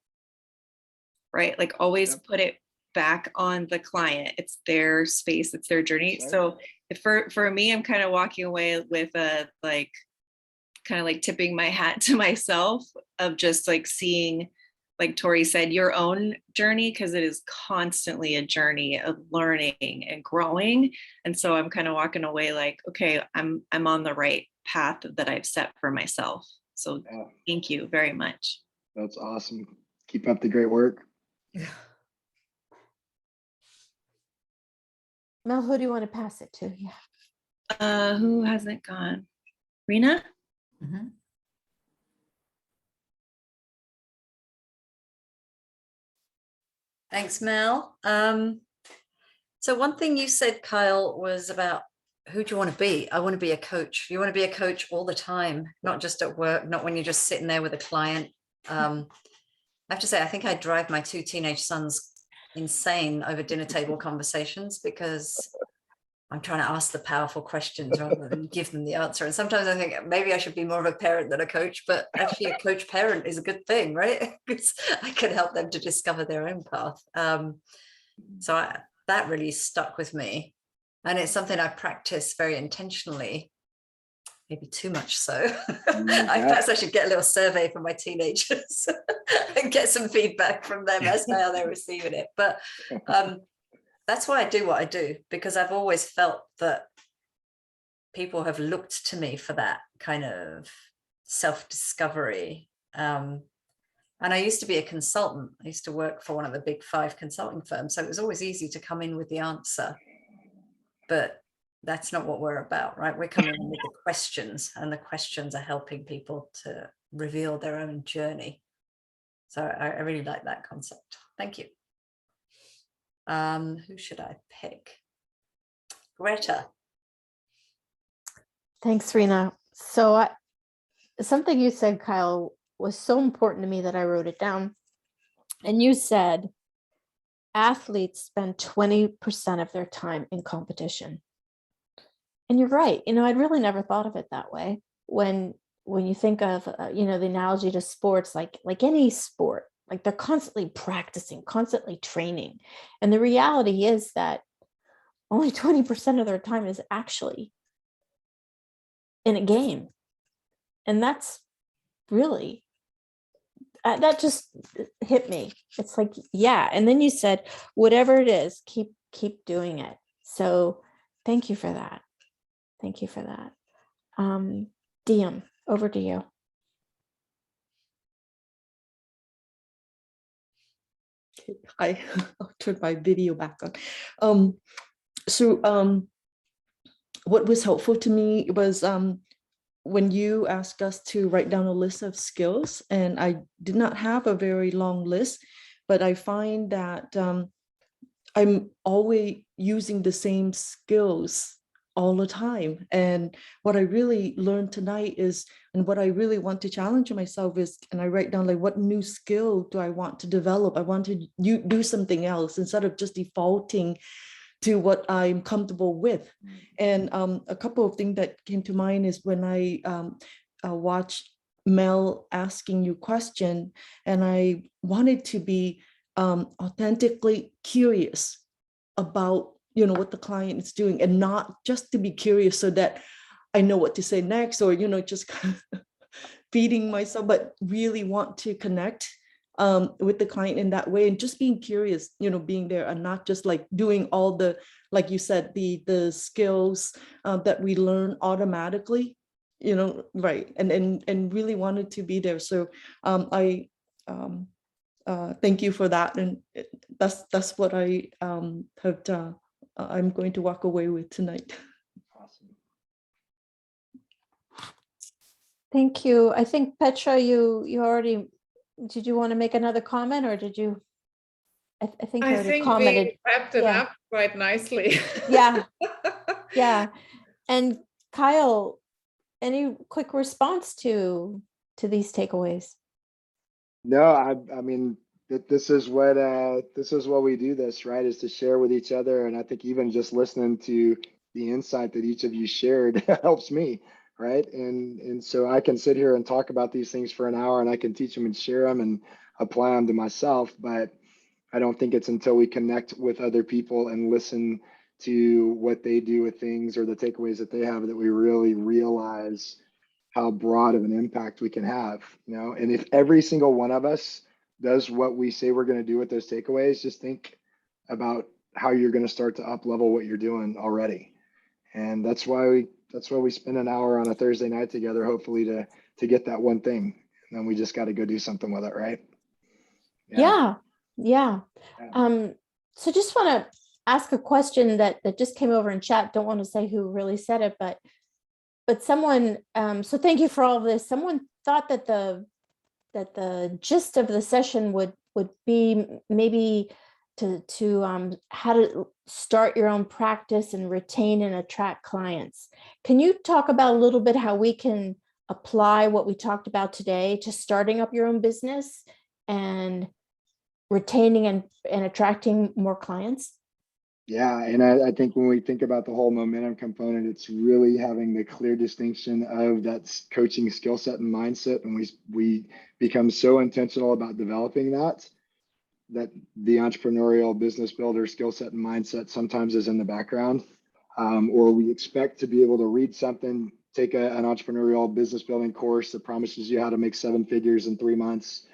Right? Always put it back on the client. It's their space, it's their journey. Right. So for me, I'm kind of walking away with a tipping my hat to myself of just seeing, like Tori said, your own journey, because it is constantly a journey of learning and growing. And so I'm kind of walking away okay, I'm on the right path that I've set for myself. So thank you very much.
That's awesome. Keep up the great work.
Mel, who do you want to pass it to? Yeah.
Who hasn't gone? Rena?
Mm-hmm.
Thanks, Mel. So one thing you said, Kyle, was about who do you want to be? I want to be a coach. You want to be a coach all the time, not just at work, not when you're just sitting there with a client. I have to say, I think I drive my 2 teenage sons insane over dinner table conversations because I'm trying to ask the powerful questions rather than give them the answer. And sometimes I think maybe I should be more of a parent than a coach, but actually a coach parent is a good thing, right? Because I can help them to discover their own path. That really stuck with me. And it's something I practice very intentionally, maybe too much so. Perhaps I should get a little survey from my teenagers and get some feedback from them as to how they're receiving it. But that's why I do what I do, because I've always felt that people have looked to me for that kind of self-discovery. And I used to be a consultant. I used to work for one of the big 5 consulting firms. So it was always easy to come in with the answer. But that's not what we're about, right? We're coming in with the questions, and the questions are helping people to reveal their own journey. So I really like that concept. Thank you. Who should I pick? Greta.
Thanks, Rena. So something you said, Kyle, was so important to me that I wrote it down. And you said athletes spend 20% of their time in competition. And you're right. I'd really never thought of it that way. When you think of, the analogy to sports, like any sport, like they're constantly practicing, constantly training. And the reality is that only 20% of their time is actually in a game. And that's really, that just hit me. It's like, yeah. And then you said, whatever it is, keep doing it. So thank you for that. Thank you for that. Diem, over to you.
Hi, I'll turn my video back on. What was helpful to me was when you asked us to write down a list of skills, and I did not have a very long list, but I find that I'm always using the same skills all the time. And what I really learned tonight is, and what I really want to challenge myself is, and I write down like, what new skill do I want to develop? I want to do something else instead of just defaulting to what I'm comfortable with. And a couple of things that came to mind is when I watched Mel asking you question, and I wanted to be authentically curious about what the client is doing, and not just to be curious so that I know what to say next, or just kind of feeding myself, but really want to connect with the client in that way, and just being curious, being there, and not just like doing all the, like you said, the skills that we learn automatically, right, and really wanted to be there. So I thank you for that, and that's what I have I'm going to walk away with tonight.
Awesome.
Thank you. I think Petra, you already, did you want to make another comment, or did you? I think you already commented.
We wrapped it up quite nicely.
Yeah. Yeah. And Kyle, any quick response to these takeaways?
No, I mean, this is what we do this, right? Is to share with each other. And I think even just listening to the insight that each of you shared helps me, right? And so I can sit here and talk about these things for an hour, and I can teach them and share them and apply them to myself. But I don't think it's until we connect with other people and listen to what they do with things or the takeaways that they have that we really realize how broad of an impact we can have, And if every single one of us does what we say we're going to do with those takeaways, just think about how you're going to start to up level what you're doing already. And that's why we spend an hour on a Thursday night together, hopefully to get that one thing. And then we just got to go do something with it, right?
Yeah. So just want to ask a question that just came over in chat. Don't want to say who really said it, but someone, so thank you for all of this. Someone thought that the gist of the session would be maybe how to start your own practice and retain and attract clients. Can you talk about a little bit how we can apply what we talked about today to starting up your own business and retaining and attracting more clients?
Yeah, and I think when we think about the whole momentum component, it's really having the clear distinction of that coaching skill set and mindset. And we become so intentional about developing that the entrepreneurial business builder skill set and mindset sometimes is in the background, or we expect to be able to read something, take an entrepreneurial business building course that promises you how to make 7 figures in 3 months.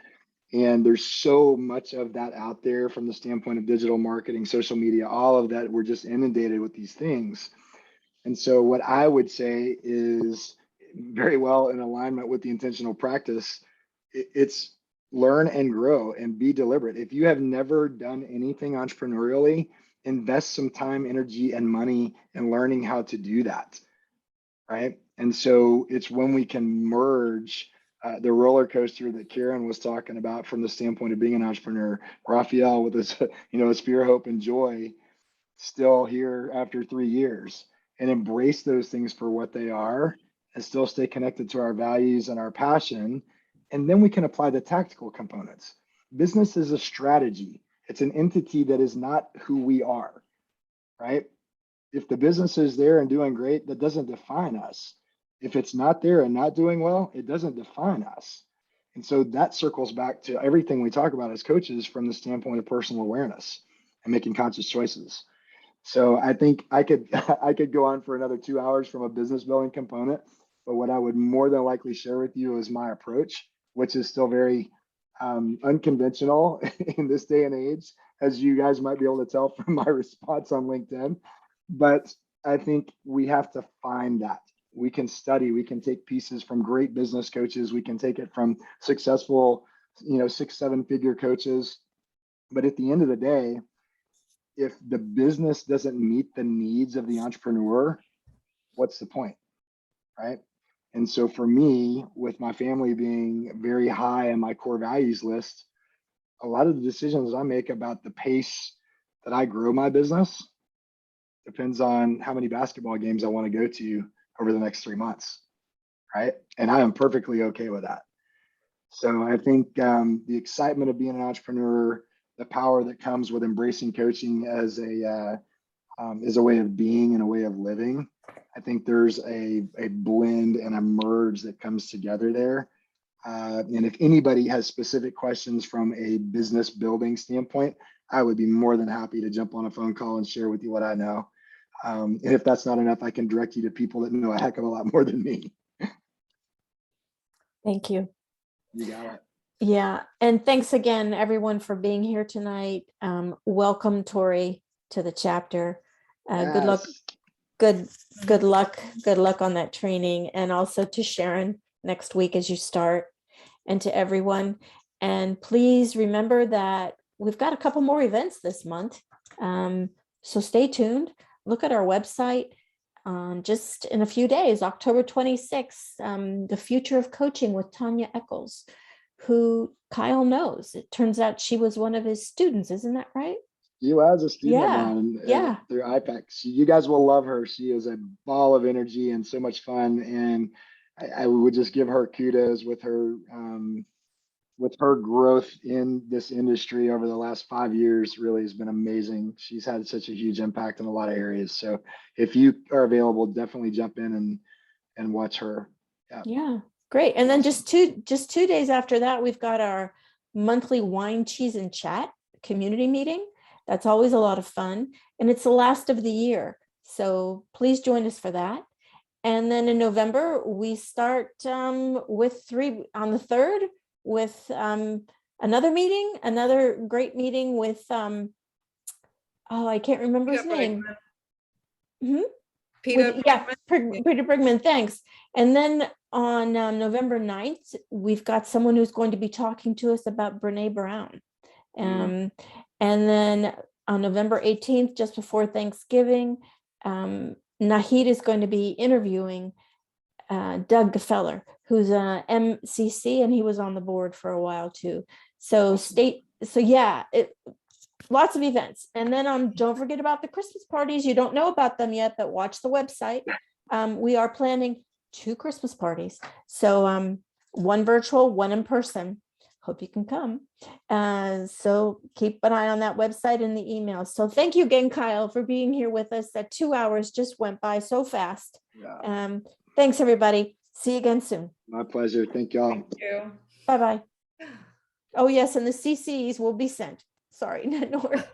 And there's so much of that out there from the standpoint of digital marketing, social media, all of that. We're just inundated with these things. And so what I would say is very well in alignment with the intentional practice. It's learn and grow and be deliberate. If you have never done anything entrepreneurially, invest some time, energy, and money in learning how to do that, right? And so it's when we can merge the roller coaster that Karen was talking about from the standpoint of being an entrepreneur, Raphael with his, his fear, hope, and joy, still here after 3 years, and embrace those things for what they are and still stay connected to our values and our passion. And then we can apply the tactical components. Business is a strategy. It's an entity that is not who we are, right? If the business is there and doing great, that doesn't define us. If it's not there and not doing well, it doesn't define us. And so that circles back to everything we talk about as coaches from the standpoint of personal awareness and making conscious choices. So I think I could go on for another 2 hours from a business building component, but what I would more than likely share with you is my approach, which is still very unconventional in this day and age, as you guys might be able to tell from my response on LinkedIn. But I think we have to find that. We can study, we can take pieces from great business coaches, we can take it from successful, 6-7 figure coaches. But at the end of the day, if the business doesn't meet the needs of the entrepreneur, what's the point, right? And so for me, with my family being very high on my core values list, a lot of the decisions I make about the pace that I grow my business depends on how many basketball games I want to go to over the next 3 months, right? And I am perfectly okay with that. So I think the excitement of being an entrepreneur, the power that comes with embracing coaching as a way of being and a way of living, I think there's a blend and a merge that comes together there. And if anybody has specific questions from a business building standpoint, I would be more than happy to jump on a phone call and share with you what I know. And if that's not enough, I can direct you to people that know a heck of a lot more than me.
Thank you.
You got it.
Yeah. And thanks again, everyone, for being here tonight. Welcome, Tori, to the chapter. Good luck. Good luck on that training. And also to Sharon next week as you start, and to everyone. And please remember that we've got a couple more events this month. So stay tuned. Look at our website. Just in a few days, October 26th, the Future of Coaching with Tanya Eccles, who Kyle knows. It turns out she was one of his students. Isn't that right?
She was a student
Yeah,
of mine
yeah.
through IPEC. You guys will love her. She is a ball of energy and so much fun. And I would just give her kudos with her growth in this industry over the last 5 years. Really has been amazing. She's had such a huge impact in a lot of areas. So if you are available, definitely jump in and watch her.
Yeah, great. And then just 2 days after that, we've got our monthly Wine, Cheese, and Chat community meeting. That's always a lot of fun. And it's the last of the year. So please join us for that. And then in November, we start with 3 on the 3rd with another great meeting with, I can't remember his name.
Peter
Brigman, thanks. And then on November 9th, we've got someone who's going to be talking to us about Brene Brown. And then on November 18th, just before Thanksgiving, Nahid is going to be interviewing Doug Gefeller, who's a MCC, and he was on the board for a while too. So lots of events. And then don't forget about the Christmas parties. You don't know about them yet, but watch the website. We are planning 2 Christmas parties. So one virtual, one in person. Hope you can come. So keep an eye on that website and the email. So thank you again, Kyle, for being here with us. That 2 hours just went by so fast.
Yeah.
Thanks, everybody. See you again soon.
My pleasure. Thank y'all.
Thank you.
Bye-bye. Oh, yes, and the CCs will be sent. Sorry, Nora.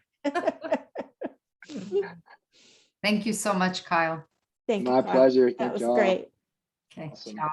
Thank you so much, Kyle.
Thank you.
My
Kyle.
pleasure.
That
Thank
was
y'all.
great.
Okay,
Awesome.
ciao.